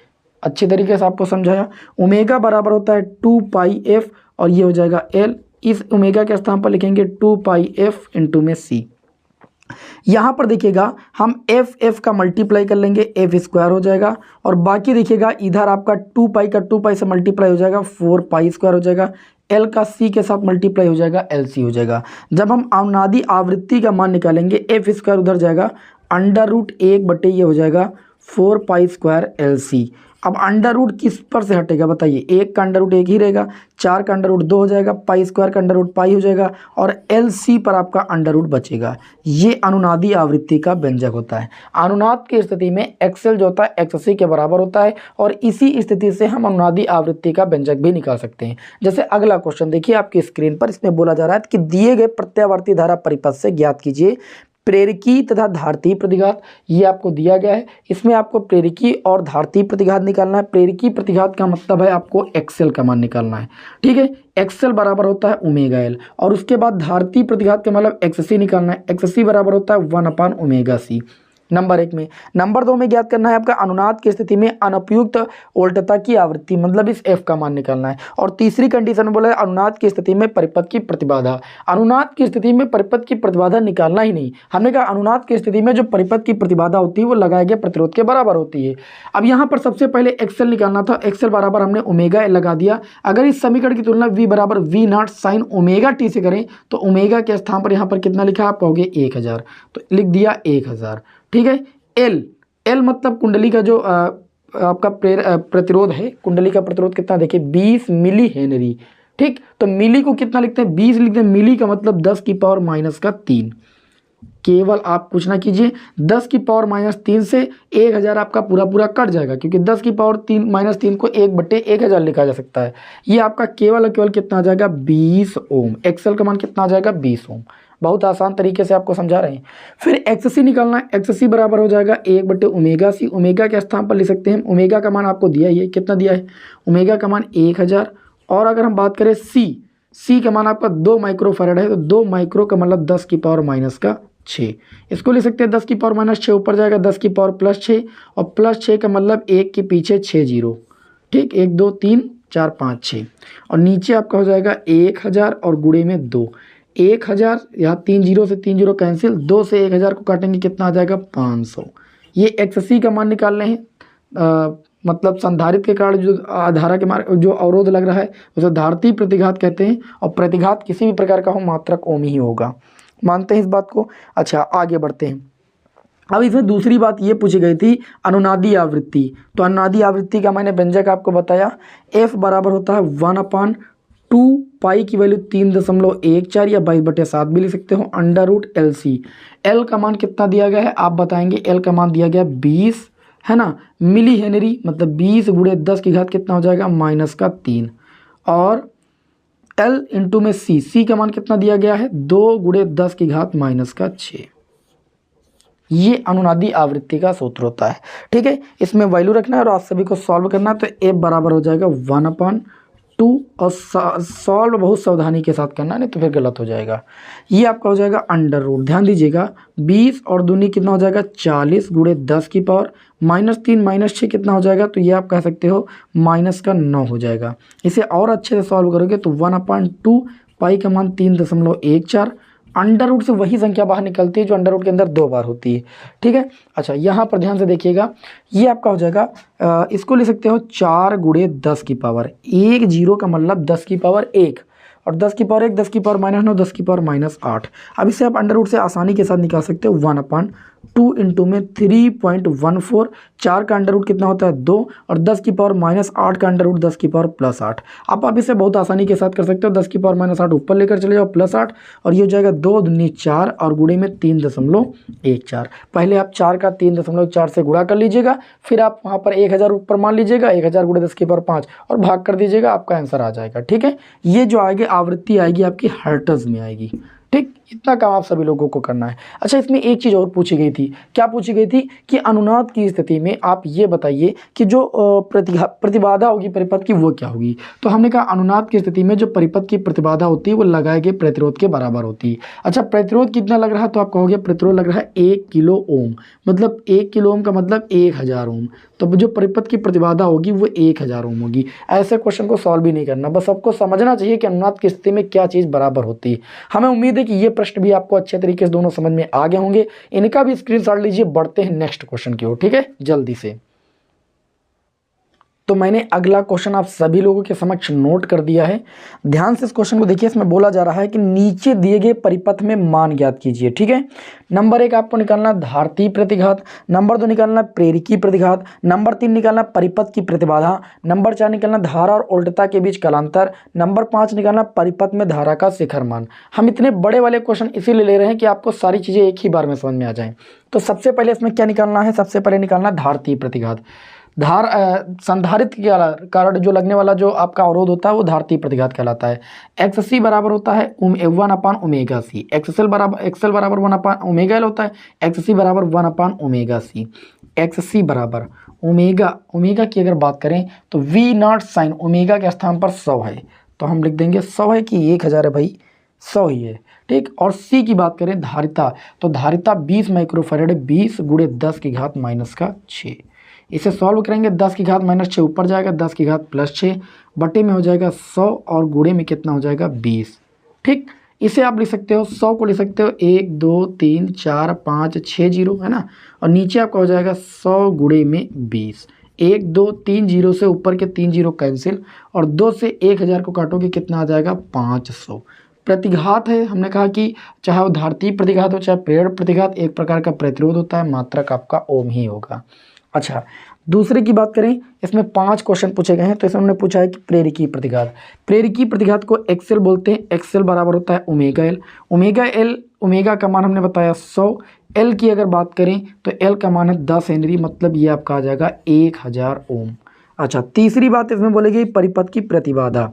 अच्छे तरीके से आपको समझाया। ओमेगा बराबर होता है 2πf और ये हो जाएगा एल। इस ओमेगा के स्थान पर लिखेंगे 2πf इंटू में सी। यहाँ पर देखिएगा हम एफ का मल्टीप्लाई कर लेंगे, एफ स्क्वायर हो जाएगा। और बाकी देखिएगा इधर आपका 2π का 2π से मल्टीप्लाई हो जाएगा, 4π स्क्वायर हो जाएगा। एल का सी के साथ मल्टीप्लाई हो जाएगा, एल सी हो जाएगा। जब हम अनुनादी आवृत्ति का मान निकालेंगे, एफ स्क्वायर उधर जाएगा, √1 ये हो जाएगा 4π स्क्वायर एल सी। अब अंडर रूट किस पर से हटेगा बताइए? 1 का अंडर रूट 1 ही रहेगा, 4 का अंडर रूट 2 हो जाएगा, पाई स्क्वायर का अंडर रूट पाई हो जाएगा और एल सी पर आपका अंडर रूट बचेगा। ये अनुनादी आवृत्ति का व्यंजक होता है। अनुनाद की स्थिति में एक्सएल जो होता है एक्ससी के बराबर होता है और इसी स्थिति से हम अनुनादी आवृत्ति का व्यंजक भी निकाल सकते हैं। जैसे अगला क्वेश्चन देखिए आपकी स्क्रीन पर, इसमें बोला जा रहा है कि दिए गए प्रत्यावर्ती धारा परिपथ से ज्ञात कीजिए प्रेरकी तथा धारती प्रतिघात। ये आपको दिया गया है, इसमें आपको प्रेरकी और धारती प्रतिघात निकालना है। प्रेरकी प्रतिघात का मतलब है आपको एक्सएल का मान निकालना है, ठीक है। एक्सएल बराबर होता है ओमेगा एल और उसके बाद धारती प्रतिघात का मतलब एक्ससी निकालना है। एक्ससी बराबर होता है 1/ओमेगा सी, नंबर 1 में। नंबर 2 में ज्ञात करना है आपका अनुनाद की स्थिति में अनुपयुक्त वोल्टता की आवृत्ति, मतलब इस एफ का मान निकालना है। और तीसरी कंडीशन में बोला है अनुनाद की स्थिति में परिपथ की प्रतिबाधा। अनुनाद की स्थिति में परिपथ की प्रतिबाधा निकालना ही नहीं, हमने कहा अनुनाद की स्थिति में जो परिपथ की प्रतिबाधा होती है वो लगाए गए प्रतिरोध के बराबर होती है। अब यहाँ पर सबसे पहले एक्सएल निकालना था, एक्सएल बराबर हमने ओमेगा एल लगा दिया। अगर इस समीकरण की तुलना वी बराबर v naught sine omega t से करें तो ओमेगा के स्थान पर यहाँ पर कितना लिखा आप कहोगे 1000, तो लिख दिया 1000, ठीक है। एल मतलब कुंडली का जो आपका प्रतिरोध है, कुंडली का प्रतिरोध कितना देखिए 20 मिली हेनरी, ठीक। तो मिली को कितना लिखते हैं? 20 लिखते हैं। मिली का मतलब 10⁻³ केवल आप कुछ ना कीजिए, 10⁻³ से 1000 आपका पूरा कट जाएगा क्योंकि 10⁻³ को 1/1000 लिखा जा सकता है। ये आपका केवल कितना आ जाएगा 20 ओम। एक्सएल का मान कितना आ जाएगा 20 ओम। बहुत आसान तरीके से आपको समझा रहे हैं। फिर एक्ससी निकालना है, एक्ससी बराबर हो जाएगा 1/ओमेगा सी। ओमेगा के स्थान पर लिख सकते हैं, ओमेगा का मान आपको दिया ही है, कितना दिया है? ओमेगा का मान 1000। और अगर हम बात करें सी का मान आपका 2 माइक्रोफैराड है, तो 2 माइक्रो का मतलब 10⁻⁶। इसको लिख सकते हैं 10⁻⁶, ऊपर जाएगा 10⁻+6 और +6 का मतलब 1 के पीछे 6 जीरो, ठीक। 1 2 3 4 5 6 और नीचे आपका हो जाएगा 1000 और गुणे में 2। 1000 यहाँ 3 जीरो से 3 जीरो कैंसिल, 2 से 1000 को काटेंगे कितना आ जाएगा 500। ये एक्ससी का मान निकाल रहे हैं। मतलब संधारित्र के कारण जो धारा के मार्ग जो अवरोध लग रहा है उसे धारती प्रतिघात कहते हैं और प्रतिघात किसी भी प्रकार का हो मात्रक ओम ही होगा। मानते हैं इस बात को? अच्छा आगे बढ़ते हैं। अब इसमें दूसरी बात ये पूछी गई थी अनुनादी आवृत्ति। तो अनुनादी आवृत्ति का मैंने व्यंजक आपको बताया, एफ बराबर होता है 1/2 पाई की वैल्यू 3.14 या 22/7 भी लिख सकते हो, √LC। एल का मान कितना दिया गया है आप बताएंगे? एल का मान दिया गया 20 है ना, मिली हेनरी, मतलब 20 × 10 की घात कितना हो जाएगा -3। और एल इंटू में सी का मान कितना दिया गया है 2 × 10 की घात -6। ये अनुनादी आवृत्ति का सूत्र होता है, ठीक है। इसमें वैल्यू रखना है और आप सभी को सॉल्व करना है। तो एफ बराबर हो जाएगा 1/2 और सॉल्व बहुत सावधानी के साथ करना, नहीं तो फिर गलत हो जाएगा। ये आपका हो जाएगा अंडर रूट, ध्यान दीजिएगा 20 और दूनी कितना हो जाएगा 40 × 10 की पावर -3 -6 कितना हो जाएगा? तो ये आप कह सकते हो -9 हो जाएगा। इसे और अच्छे से सॉल्व करोगे तो 1/2 पाई का मान 3.14, अंडर रूट से वही संख्या बाहर निकलती है जो अंडर रूट के अंदर 2 बार होती है, ठीक है। अच्छा यहाँ पर ध्यान से देखिएगा, ये आपका हो जाएगा इसको लिख सकते हो 4 × 10 की पावर 1 जीरो का मतलब 10 की पावर 1 और 10 की पावर 1 10 की पावर -9 10 की पावर -8। अब इसे आप अंडर रूट से आसानी के साथ निकाल सकते हो 2 इंटू में 3.14, 4 का अंडर रूट कितना होता है 2, और 10 की पावर -8 का अंडर रूट 10 की पावर +8। आप इसे बहुत आसानी के साथ कर सकते हो, 10 की पावर -8 ऊपर लेकर चले जाओ +8, और ये हो जाएगा 2 दूनी 4 और गुणे में 3.14। पहले आप 4 का 3.4 से गुणा कर लीजिएगा, फिर आप वहाँ पर 1000 ऊपर मान लीजिएगा, 1000 गुणे 10 की पावर 5 और भाग कर दीजिएगा, आपका आंसर आ जाएगा। ठीक है, ये जो आएगी आवृत्ति आएगी आपकी हर्ट्ज में आएगी। ठीक, इतना काम आप सभी लोगों को करना है। अच्छा, इसमें एक चीज़ और पूछी गई थी, क्या पूछी गई थी कि अनुनाद की स्थिति में आप ये बताइए कि जो प्रतिबाधा होगी परिपथ की वो क्या होगी। तो हमने कहा अनुनाद की स्थिति में जो परिपथ की प्रतिबाधा होती है वो लगाए गए प्रतिरोध के बराबर होती है। अच्छा, प्रतिरोध कितना लग रहा है, तो आप कहोगे प्रतिरोध लग रहा है 1 किलो ओम, मतलब 1 किलो ओम का मतलब 1000 ओम, तो जो परिपथ की प्रतिबाधा होगी वो 1000 ओम होगी। ऐसे क्वेश्चन को सॉल्व भी नहीं करना, बस आपको समझना चाहिए कि अनुनाद की स्थिति में क्या चीज़ बराबर होती है। हमें उम्मीद है कि ये प्रश्न भी आपको अच्छे तरीके से दोनों समझ में आ गए होंगे। इनका भी स्क्रीनशॉट लीजिए, बढ़ते हैं नेक्स्ट क्वेश्चन की ओर। ठीक है, जल्दी से। तो मैंने अगला क्वेश्चन आप सभी लोगों के समक्ष नोट कर दिया है, ध्यान से इस क्वेश्चन को देखिए। इसमें बोला जा रहा है कि नीचे दिए गए परिपथ में मान ज्ञात कीजिए। ठीक है, नंबर 1 आपको निकालना धारती प्रतिघात, नंबर 2 निकालना प्रेरकी प्रतिघात, नंबर 3 निकालना परिपथ की प्रतिबाधा, नंबर 4 निकालना धारा और उल्टता के बीच कलांतर, नंबर 5 निकालना परिपथ में धारा का शिखर मान। हम इतने बड़े वाले क्वेश्चन इसीलिए ले रहे हैं कि आपको सारी चीज़ें एक ही बार में समझ में आ जाएं। तो सबसे पहले इसमें क्या निकालना है, सबसे पहले निकालना धारती प्रतिघात। संधारित्र के कारण जो लगने वाला जो आपका अवरोध होता है वो धारती प्रतिघात कहलाता है। XC बराबर होता है 1/ओमेगा c, XL बराबर 1/ओमेगा l होता है, XC बराबर 1/ओमेगा c। XC बराबर ओमेगा की अगर बात करें तो V0 साइन ओमेगा के स्थान पर 100 है, तो हम लिख देंगे 100 है कि 1000 है भाई, 100 ही है। ठीक, और C की बात करें धारिता, तो धारिता 20 माइक्रोफैराड है, 20 गुणे 10 की घात -6। इसे सॉल्व करेंगे, 10 की घात -6 ऊपर जाएगा, 10 की घात +6 बटे में हो जाएगा 100 और गुणे में कितना हो जाएगा 20। ठीक, इसे आप लिख सकते हो 100 को लिख सकते हो 1 2 3 4 5 6 जीरो है ना, और नीचे आपका हो जाएगा 100 गुणे में 20। 1 2 3 जीरो से ऊपर के 3 जीरो कैंसिल, और 2 से 1000 को काटोगे कितना आ जाएगा 500। प्रतिघात है, हमने कहा कि चाहे वो धारती प्रतिघात हो चाहे प्रेरक प्रतिघात, एक प्रकार का प्रतिरोध होता है, मात्रक आपका ओम ही होगा। अच्छा, दूसरे की बात करें, इसमें 5 क्वेश्चन पूछे गए हैं। तो इसमें हमने पूछा है कि प्रेरकी प्रतिघात, प्रेरकी प्रतिघात को एक्सेल बोलते हैं, एक्सेल बराबर होता है ओमेगा एल। ओमेगा का मान हमने बताया 100, एल की अगर बात करें तो एल का मान है 10 हेनरी, मतलब ये आपका आ जाएगा 1000 ओम। अच्छा, तीसरी बात इसमें बोलेगी परिपथ की प्रतिबाधा,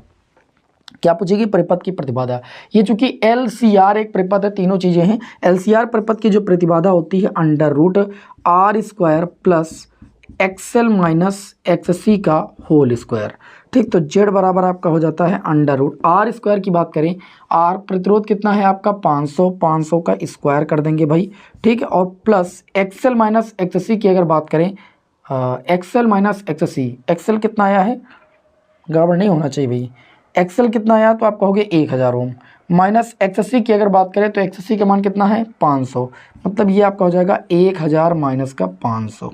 क्या पूछेगी परिपथ की प्रतिबाधा। ये चूंकि LCR एक परिपथ है, तीनों चीजें हैं। LCR परिपथ की जो प्रतिबाधा होती है √R² plus XL minus XC का होल स्क्वायर। ठीक, तो Z बराबर आपका हो जाता है √R² की बात करें, R प्रतिरोध कितना है आपका 500 का स्क्वायर कर देंगे भाई। ठीक है, और प्लस XL माइनस XC की अगर बात करें, XL माइनस XC, XL कितना आया है, गड़बड़ नहीं होना चाहिए भाई, XL कितना आया तो आप कहोगे 1000 ओम, माइनस XC की अगर बात करें तो XC का मान कितना है 500, मतलब ये आपका हो जाएगा 1000 माइनस का 500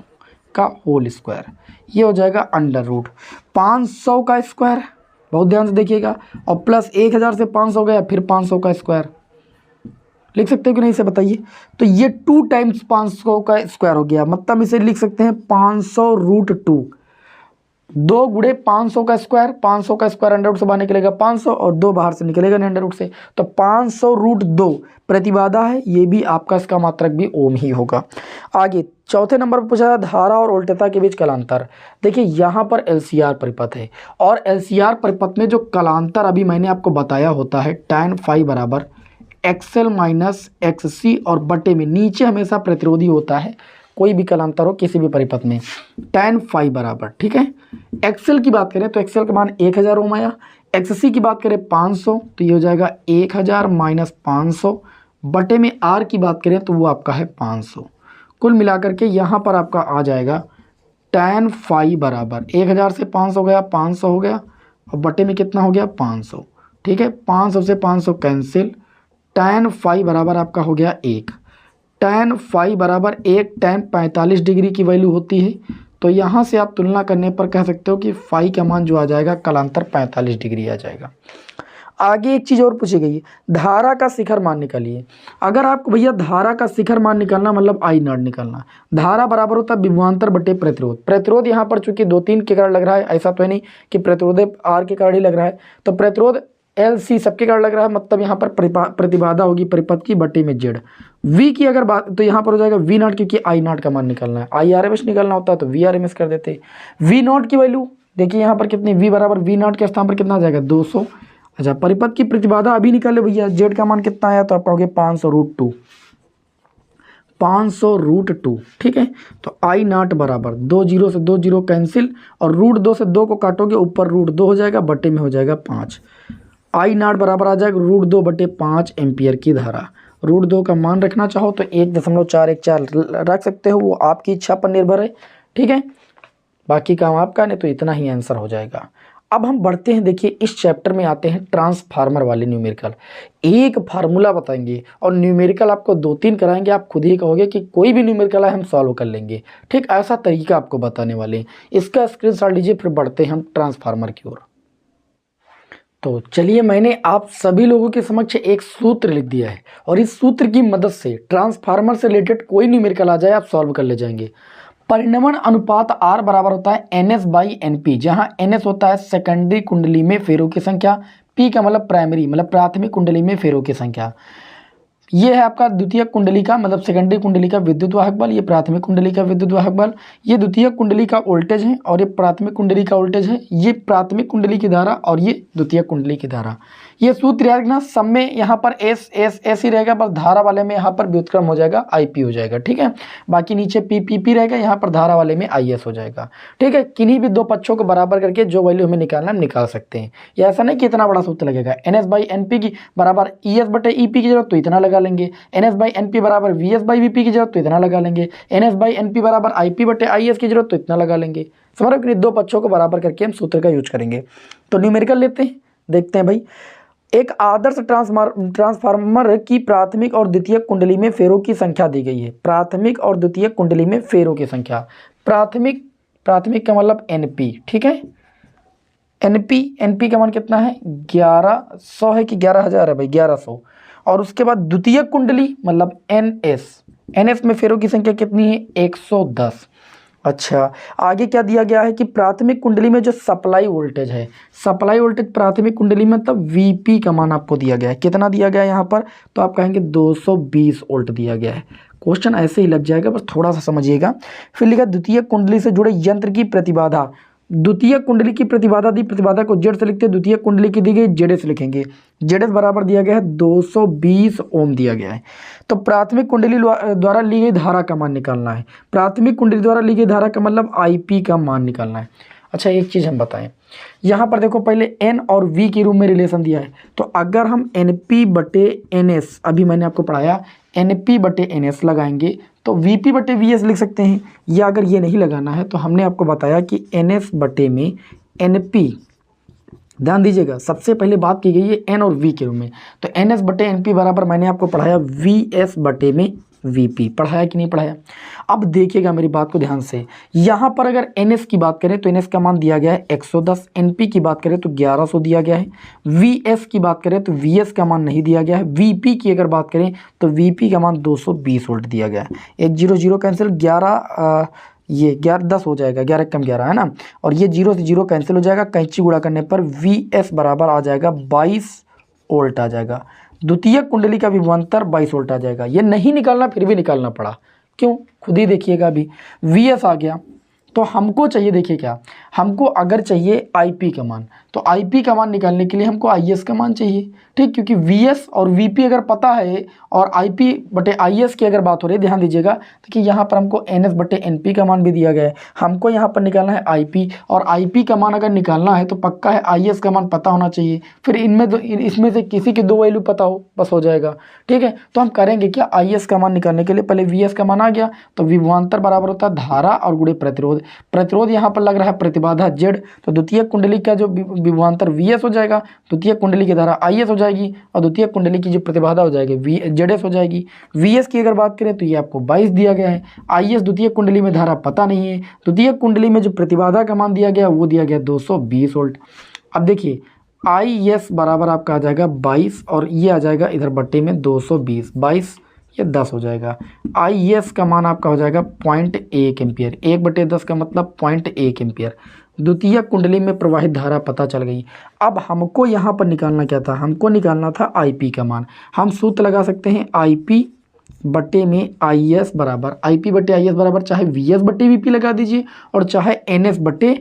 का होल स्क्वायर। ये हो जाएगा √500 का स्क्वायर, बहुत ध्यान से देखिएगा, और प्लस 1000 से 500 गया, फिर 500 का स्क्वायर। लिख सकते हो कि नहीं इसे बताइए। तो ये 2 टाइम्स 500 का स्क्वायर हो गया, मतलब इसे लिख सकते हैं 500√2, 2 गुणे 500 का स्क्वायर, 500 का स्क्वायर अंडर रूट से बाहर निकलेगा 500 और 2 बाहर से निकलेगा अंडर रूट से, तो 500√2 प्रतिबाधा है, ये भी आपका इसका मात्रक भी ओम ही होगा। आगे चौथे नंबर पर पूछा धारा और उल्टता के बीच कलांतर। देखिए यहाँ पर LCR परिपथ है, और LCR परिपथ में जो कलांतर अभी मैंने आपको बताया होता है tan phi बराबर XL माइनस XC, और बटे में नीचे हमेशा प्रतिरोधी होता है, कोई भी कलांतर हो किसी भी परिपथ में, tan phi बराबर। ठीक है, XL की बात करें तो XL का मान 1000 ओम आया, XC की बात करें 500, तो ये हो जाएगा 1000 माइनस 500, बटे में R की बात करें तो वो आपका है 500। कुल मिलाकर के यहाँ पर आपका आ जाएगा tan phi बराबर 1000 से 500 गया 500 हो गया, और बटे में कितना हो गया 500। ठीक है, 500 से 500 कैंसिल, tan phi बराबर आपका हो गया 1, tan phi बराबर 1, tan 45 डिग्री की वैल्यू होती है, तो यहाँ से आप तुलना करने पर कह सकते हो कि phi का मान जो आ जाएगा कलांतर 45 डिग्री आ जाएगा। आगे एक चीज़ और पूछी गई है, धारा का शिखर मान निकालिए। अगर आपको भैया धारा का शिखर मान निकालना मतलब आई नॉट निकालना, धारा बराबर होता है विभवांतर बटे प्रतिरोध। प्रतिरोध यहाँ पर चूंकि 2-3 के कारण लग रहा है, ऐसा तो है नहीं कि प्रतिरोध आर के कारण ही लग रहा है, तो प्रतिरोध एल सी सबके कारण लग रहा है, मतलब यहाँ पर प्रतिबाधा होगी परिपथ की बटे में जेड। वी की अगर बात तो यहाँ पर हो जाएगा वी नॉट, क्योंकि आई नॉट का मान निकालना है, आई आर एम एस निकालना होता है तो वी आर एम एस कर देते। वी नॉट की वैल्यू देखिए यहाँ पर कितनी, वी बराबर वी नॉट के स्थान पर कितना आ जाएगा 200। अच्छा परिपथ की प्रतिबाधा अभी निकाले भैया, जेड का मान कितना आया तो आप कहोगे 500√2, 500√2, ठीक है। तो आई नॉट बराबर 2 0 से 2 0 कैंसिल, और √2 से 2 को काटोगे ऊपर √2 हो जाएगा, बटे में हो जाएगा 5। आई नॉट बराबर आ जाएगा √2 बटे 5 एम्पियर की धारा। √2 का मान रखना चाहो तो 1.414 रख सकते हो, वो आपकी इच्छा पर निर्भर है, ठीक है। बाकी काम आपका, नहीं तो इतना ही आंसर हो जाएगा। अब हम बढ़ते हैं, देखिए इस चैप्टर में आते हैं ट्रांसफार्मर वाले न्यूमेरिकल। एक फार्मूला बताएंगे और न्यूमेरिकल आपको 2-3 कराएंगे, आप खुद ही कहोगे कि कोई भी न्यूमेरिकल है हम सॉल्व कर लेंगे, ठीक। ऐसा तरीका आपको बताने वाले हैं, इसका स्क्रीनशॉट लीजिए, फिर बढ़ते हैं हम ट्रांसफार्मर की ओर। तो चलिए, मैंने आप सभी लोगों के समक्ष एक सूत्र लिख दिया है, और इस सूत्र की मदद से ट्रांसफार्मर से रिलेटेड कोई न्यूमेरिकल आ जाए आप सॉल्व कर ले जाएंगे। परिणमन अनुपात R बराबर होता है NS/NP, जहां NS होता है सेकेंडरी कुंडली में फेरों की संख्या, P का मतलब प्राइमरी मतलब प्राथमिक कुंडली में फेरों की संख्या। ये है आपका द्वितीय कुंडली का मतलब सेकेंडरी कुंडली का विद्युत वाहक बल, ये प्राथमिक कुंडली का विद्युत वाहक बल, ये द्वितीय कुंडली का वोल्टेज है और ये प्राथमिक कुंडली का वोल्टेज है, ये प्राथमिक कुंडली की धारा और ये द्वितीय कुंडली की धारा। ये सूत्र याद रखना, सब में यहाँ पर एस एस एस ही रहेगा, पर धारा वाले में यहाँ पर व्युत्क्रम हो जाएगा IP हो जाएगा, ठीक है। बाकी नीचे PP रहेगा, यहाँ पर धारा वाले में IS हो जाएगा, ठीक है। किन्हीं भी दो पक्षों को बराबर करके जो वैल्यू हमें निकालना हम निकाल सकते हैं। ये ऐसा नहीं कि इतना बड़ा सूत्र लगेगा, NS/NP की बराबर ES बटे EP की जरूरत तो इतना लगा लेंगे, NS/NP बराबर VS/VP की जरूरत तो इतना लगा लेंगे, NS/NP बराबर IP बटे IS की जरूरत तो इतना लगा लेंगे। समझ रहे हो, दो पक्षों को बराबर करके हम सूत्र का यूज करेंगे। तो न्यूमेरिकल लेते हैं, देखते हैं भाई। एक आदर्श ट्रांसफार्मर की प्राथमिक और द्वितीय कुंडली में फेरों की संख्या दी गई है। प्राथमिक और द्वितीय कुंडली में फेरों की संख्या, प्राथमिक का मतलब NP, ठीक है। NP का मान कितना है 1100 है कि 11,000 है भाई, 1100। और उसके बाद द्वितीय कुंडली मतलब NS में फेरों की संख्या कितनी है 110। अच्छा, आगे क्या दिया गया है कि प्राथमिक कुंडली में जो सप्लाई वोल्टेज है, सप्लाई वोल्टेज प्राथमिक कुंडली में तब VP का मान आपको दिया गया है, कितना दिया गया है यहाँ पर, तो आप कहेंगे 220 वोल्ट दिया गया है। क्वेश्चन ऐसे ही लग जाएगा, बस थोड़ा सा समझिएगा। फिर लिखा द्वितीय कुंडली से जुड़े यंत्र की प्रतिबाधा, द्वितीय कुंडली की प्रतिबाधा दी, प्रतिबाधा को जेड से लिखते हैं, द्वितीय कुंडली की दी गई जेड से लिखेंगे। जेड बराबर दिया गया है 220 ओम दिया गया है। तो प्राथमिक कुंडली द्वारा ली गई धारा का मान निकालना है, प्राथमिक कुंडली द्वारा ली गई धारा का मतलब IP का मान निकालना है। अच्छा, एक चीज़ हम बताएं, यहाँ पर देखो पहले N और V के रूप में रिलेशन दिया है, तो अगर हम NP बटे NS, अभी मैंने आपको पढ़ाया NP बटे NS लगाएंगे तो VP बटे VS लिख सकते हैं, या अगर ये नहीं लगाना है तो हमने आपको बताया कि NS बटे में NP, ध्यान दीजिएगा सबसे पहले बात की गई है N और V के रूप में, तो NS बटे NP बराबर मैंने आपको पढ़ाया VS बटे में VP, पढ़ाया कि नहीं पढ़ाया। अब देखिएगा मेरी बात को ध्यान से, यहाँ पर अगर NS की बात करें तो NS का मान दिया गया है 110, NP की बात करें तो 1100 दिया गया है, VS की बात करें तो VS का मान नहीं दिया गया है, VP की अगर बात करें तो VP का मान 220 वोल्ट दिया गया है। एक 0 0 कैंसिल, 11 ये 11 10 हो जाएगा, 11 कम 11 है ना, और ये 0 से 0 कैंसिल हो जाएगा, कैंची गुणा करने पर VS बराबर आ जाएगा 22 वोल्ट आ जाएगा। द्वितीय कुंडली का विभवांतर 22 वोल्ट आ जाएगा। ये नहीं निकालना फिर भी निकालना पड़ा, क्यों खुद ही देखिएगा। अभी VS आ गया तो हमको चाहिए, देखिए क्या हमको अगर चाहिए IP का मान, तो IP का मान निकालने के लिए हमको IS का मान चाहिए, ठीक, क्योंकि VS और VP अगर पता है और IP बटे IS की अगर बात हो रही है, ध्यान दीजिएगा कि यहाँ पर हमको NS बटे NP का मान भी दिया गया है, हमको यहाँ पर निकालना है IP, और IP का मान अगर निकालना है तो पक्का है IS का मान पता होना चाहिए, फिर इसमें से किसी की दो वैल्यू पता हो बस हो जाएगा, ठीक है। तो हम करेंगे क्या, IS का मान निकालने के लिए पहले VS का मान आ गया, तो विभवांतर बराबर होता है धारा और गुणे प्रतिरोध, प्रतिरोध यहाँ पर लग रहा है प्रतिबाधा Z, तो द्वितीय कुंडली का जो विभवांतर VS हो जाएगा, द्वितीय कुंडली की धारा IS हो जाएगी, और द्वितीय कुंडली की जो प्रतिबाधा हो जाएगी ZS हो जाएगी। VS की अगर बात करें तो ये आपको 22 दिया गया है, IS द्वितीय कुंडली में धारा पता नहीं है, द्वितीय कुंडली में जो प्रतिबाधा का मान दिया गया वो दिया गया 220 वोल्ट। अब देखिए आई एस बराबर आपका आ जाएगा 22 और ये आ जाएगा इधर बट्टे में 220, 22 ये 10 हो जाएगा। आई एस का मान आपका हो जाएगा 0.1 एम्पियर, 1/10 का मतलब 0.1 एम्पियर। द्वितीय कुंडली में प्रवाहित धारा पता चल गई। अब हमको यहाँ पर निकालना क्या था, हमको निकालना था आईपी का मान। हम सूत्र लगा सकते हैं आईपी बट्टे में आई एस बराबर, आईपी बट्टे आई एस बराबर चाहे वी एस बट्टे वी पी लगा दीजिए और चाहे एन एस बट्टे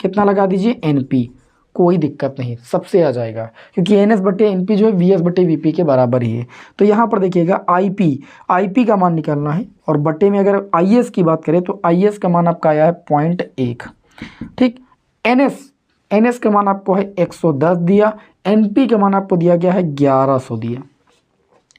कितना लगा दीजिए एन पी, कोई दिक्कत नहीं, सबसे आ जाएगा क्योंकि एन एस बट्टे एन पी जो है वी एस बट्टे वी पी के बराबर ही है। तो यहाँ पर देखिएगा आईपी का मान निकालना है और बट्टे में अगर आई एस की बात करें तो आई एस का मान आपका आया है 0.1, ठीक। एन एस का मान आपको है 110 दिया, एन पी का मान आपको दिया गया है 1100 दिया।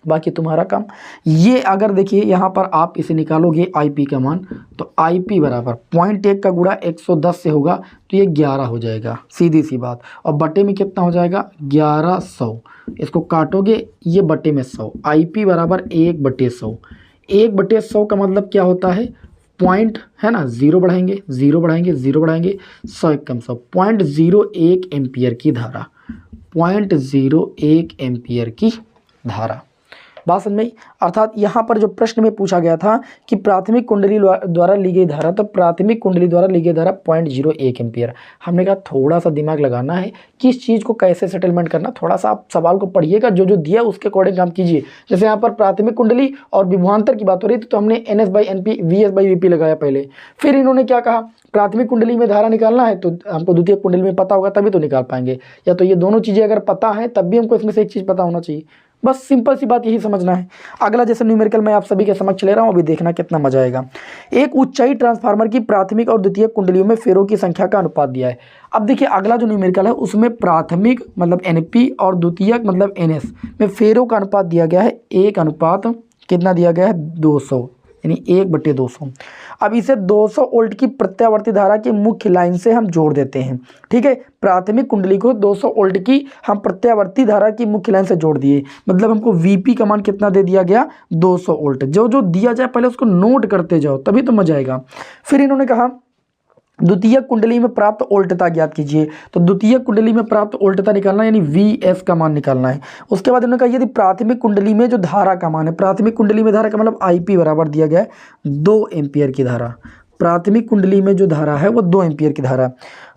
बाकी तुम्हारा काम। ये अगर देखिए यहाँ पर आप इसे निकालोगे आईपी का मान तो आईपी बराबर 0.1 का गुणा 110 से होगा तो ये 11 हो जाएगा, सीधी सी बात। और बटे में कितना हो जाएगा 1100, इसको काटोगे ये बटे में 100, आईपी बराबर 1/100। 1/100 का मतलब क्या होता है, पॉइंट है ना, जीरो बढ़ाएंगे जीरो बढ़ाएंगे जीरो बढ़ाएंगे 100 1 कम 100, 0.01 एम्पियर की धारा, 0.01 एम्पियर की धारा। बात समझ में? अर्थात यहाँ पर जो प्रश्न में पूछा गया था कि प्राथमिक कुंडली द्वारा ली गई धारा, तो प्राथमिक कुंडली द्वारा ली गई धारा 0.01 एम्पियर। हमने कहा थोड़ा सा दिमाग लगाना है, किस चीज़ को कैसे सेटलमेंट करना, थोड़ा सा आप सवाल को पढ़िएगा, जो जो दिया उसके अकॉर्डिंग काम कीजिए। जैसे यहाँ पर प्राथमिक कुंडली और विभवांतर की बात हो रही थी तो हमने NS/NP VS/VP लगाया पहले, फिर इन्होंने क्या कहा प्राथमिक कुंडली में धारा निकालना है तो हमको द्वितीय कुंडली में पता होगा तभी तो निकाल पाएंगे, या तो ये दोनों चीज़ें अगर पता है तब भी हमको इसमें से एक चीज़ पता होना चाहिए। बस सिंपल सी बात यही समझना है। अगला जैसे न्यूमेरिकल मैं आप सभी के समक्ष ले रहा हूँ, अभी देखना कितना मजा आएगा। एक ऊंचाई ट्रांसफार्मर की प्राथमिक और द्वितीय कुंडलियों में फेरों की संख्या का अनुपात दिया है। अब देखिए अगला जो न्यूमेरिकल है उसमें प्राथमिक मतलब NP और द्वितीयक मतलब NS में फेरों का अनुपात दिया गया है, एक अनुपात कितना दिया गया है 200, यानी 1/200। अब इसे 200 वोल्ट की प्रत्यावर्ती धारा की मुख्य लाइन से हम जोड़ देते हैं, ठीक है। प्राथमिक कुंडली को 200 वोल्ट की हम प्रत्यावर्ती धारा की मुख्य लाइन से जोड़ दिए, मतलब हमको VP का मान कितना दे दिया गया 200 वोल्ट। जो जो दिया जाए पहले उसको नोट करते जाओ तभी तो मजा आएगा। फिर इन्होंने कहा द्वितीय कुंडली में प्राप्त वोल्टता ज्ञात कीजिए, तो द्वितीय कुंडली में प्राप्त वोल्टता निकालना यानी VS का मान निकालना है। उसके बाद उन्होंने कहा यदि प्राथमिक कुंडली में जो धारा का मान है, प्राथमिक कुंडली में धारा का मतलब IP बराबर दिया गया है 2 एम्पियर की धारा, प्राथमिक कुंडली में जो धारा है वो 2 एम्पियर की धारा,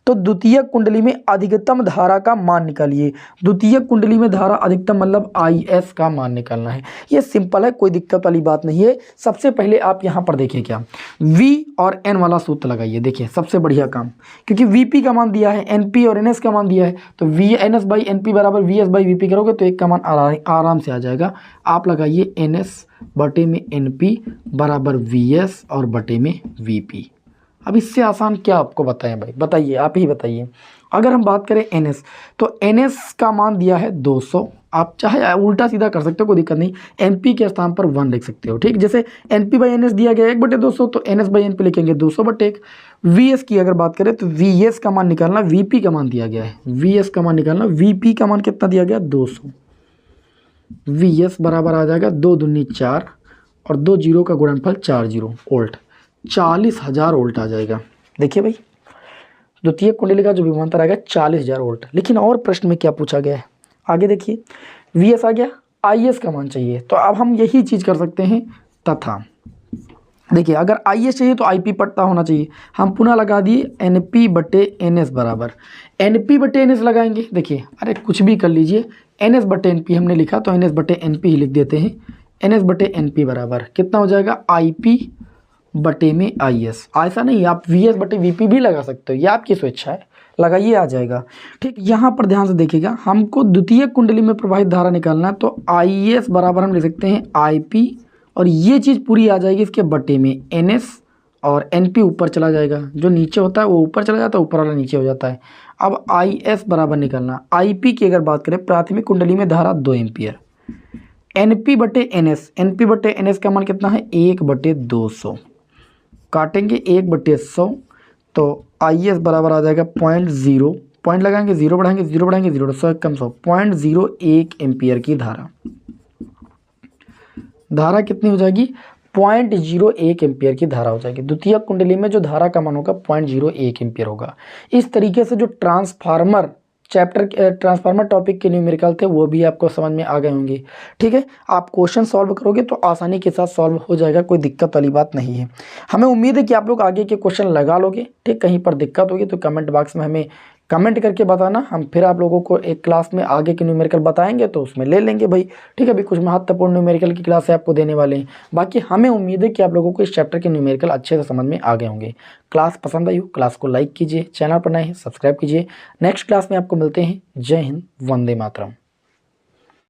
तो द्वितीय कुंडली में अधिकतम धारा का मान निकालिए। द्वितीय कुंडली में धारा अधिकतम मतलब IS का मान निकालना है। ये सिंपल है, कोई दिक्कत वाली बात नहीं है। सबसे पहले आप यहाँ पर देखिए क्या V और N वाला सूत्र लगाइए। देखिए सबसे बढ़िया काम, क्योंकि VP का मान दिया है, NP और NS का मान दिया है, तो NS/NP बराबर VS/VP करोगे तो एक का मान आराम से आ जाएगा। आप लगाइए NS बटे में NP बराबर VS और बटे में VP। अब इससे आसान क्या आपको बताएं भाई, बताइए, आप ही बताइए। अगर हम बात करें NS, तो NS का मान दिया है 200, आप चाहे उल्टा सीधा कर सकते हो, कोई दिक्कत नहीं, NP के स्थान पर 1 लिख सकते हो, ठीक। जैसे NP/NS दिया गया 1/200 तो NS/NP लिखेंगे 200/1। VS की अगर बात करें तो VS का मान निकालना, VP का मान दिया गया है, VS का मान निकालना, VP का मान कितना दिया गया 200। VS बराबर आ जाएगा 2 दूनी 4 और 2 जीरो का गुणनफल 4 जीरो वोल्ट, 40,000 वोल्ट आ जाएगा। देखिए भाई द्वितीय कुंडली का जो विभवांतर आएगा 40,000 वोल्ट। लेकिन और प्रश्न में क्या पूछा गया है, आगे देखिए VS आ गया, IS का मान चाहिए, तो अब हम यही चीज़ कर सकते हैं तथा देखिए अगर IS चाहिए तो IP पता होना चाहिए। हम पुनः लगा दिए NP/NS बराबर, NP/NS लगाएंगे। देखिए अरे कुछ भी कर लीजिए, NS/NP हमने लिखा तो NS/NP ही लिख देते हैं। NS/NP बराबर कितना हो जाएगा IP बटे में IS। ऐसा नहीं आप VS/VP भी लगा सकते हो, ये आपकी स्वेच्छा है, लगाइए आ जाएगा, ठीक। यहाँ पर ध्यान से देखिएगा, हमको द्वितीय कुंडली में प्रवाहित धारा निकालना है तो IS बराबर हम लिख सकते हैं IP और ये चीज़ पूरी आ जाएगी इसके बटे में NS और NP ऊपर चला जाएगा, जो नीचे होता है वो ऊपर चला जाता है, ऊपर वाला नीचे हो जाता है। अब IS बराबर निकालना, IP की अगर बात करें प्राथमिक कुंडली में धारा 2 एम्पियर, NP/NS का मान कितना है 1/200, काटेंगे 1/100 तो IS बराबर आ जाएगा 0.0, पॉइंट लगाएंगे जीरो बढ़ाएंगे जीरो बढ़ाएंगे जीरो, 100 कम 100, 0.01 एम्पियर की धारा। धारा कितनी हो जाएगी 0.01 एम्पियर की धारा हो जाएगी। द्वितीय कुंडली में जो धारा का मान होगा 0.01 एम्पियर होगा। इस तरीके से जो ट्रांसफार्मर चैप्टर ट्रांसफार्मर टॉपिक के न्यूमेरिकल थे वो भी आपको समझ में आ गए होंगे। ठीक है, आप क्वेश्चन सॉल्व करोगे तो आसानी के साथ सॉल्व हो जाएगा, कोई दिक्कत वाली बात नहीं है। हमें उम्मीद है कि आप लोग आगे के क्वेश्चन लगा लोगे। ठीक, कहीं पर दिक्कत होगी तो कमेंट बॉक्स में हमें कमेंट करके बताना, हम फिर आप लोगों को एक क्लास में आगे के न्यूमेरिकल बताएंगे तो उसमें ले लेंगे भाई। ठीक है, अभी कुछ महत्वपूर्ण न्यूमेरिकल की क्लास आपको देने वाले हैं। बाकी हमें उम्मीद है कि आप लोगों को इस चैप्टर के न्यूमेरिकल अच्छे से समझ में आ गए होंगे। क्लास पसंद आई हो, क्लास को लाइक कीजिए, चैनल पर नए हैं सब्सक्राइब कीजिए। नेक्स्ट क्लास में आपको मिलते हैं। जय हिंद, वंदे मातरम।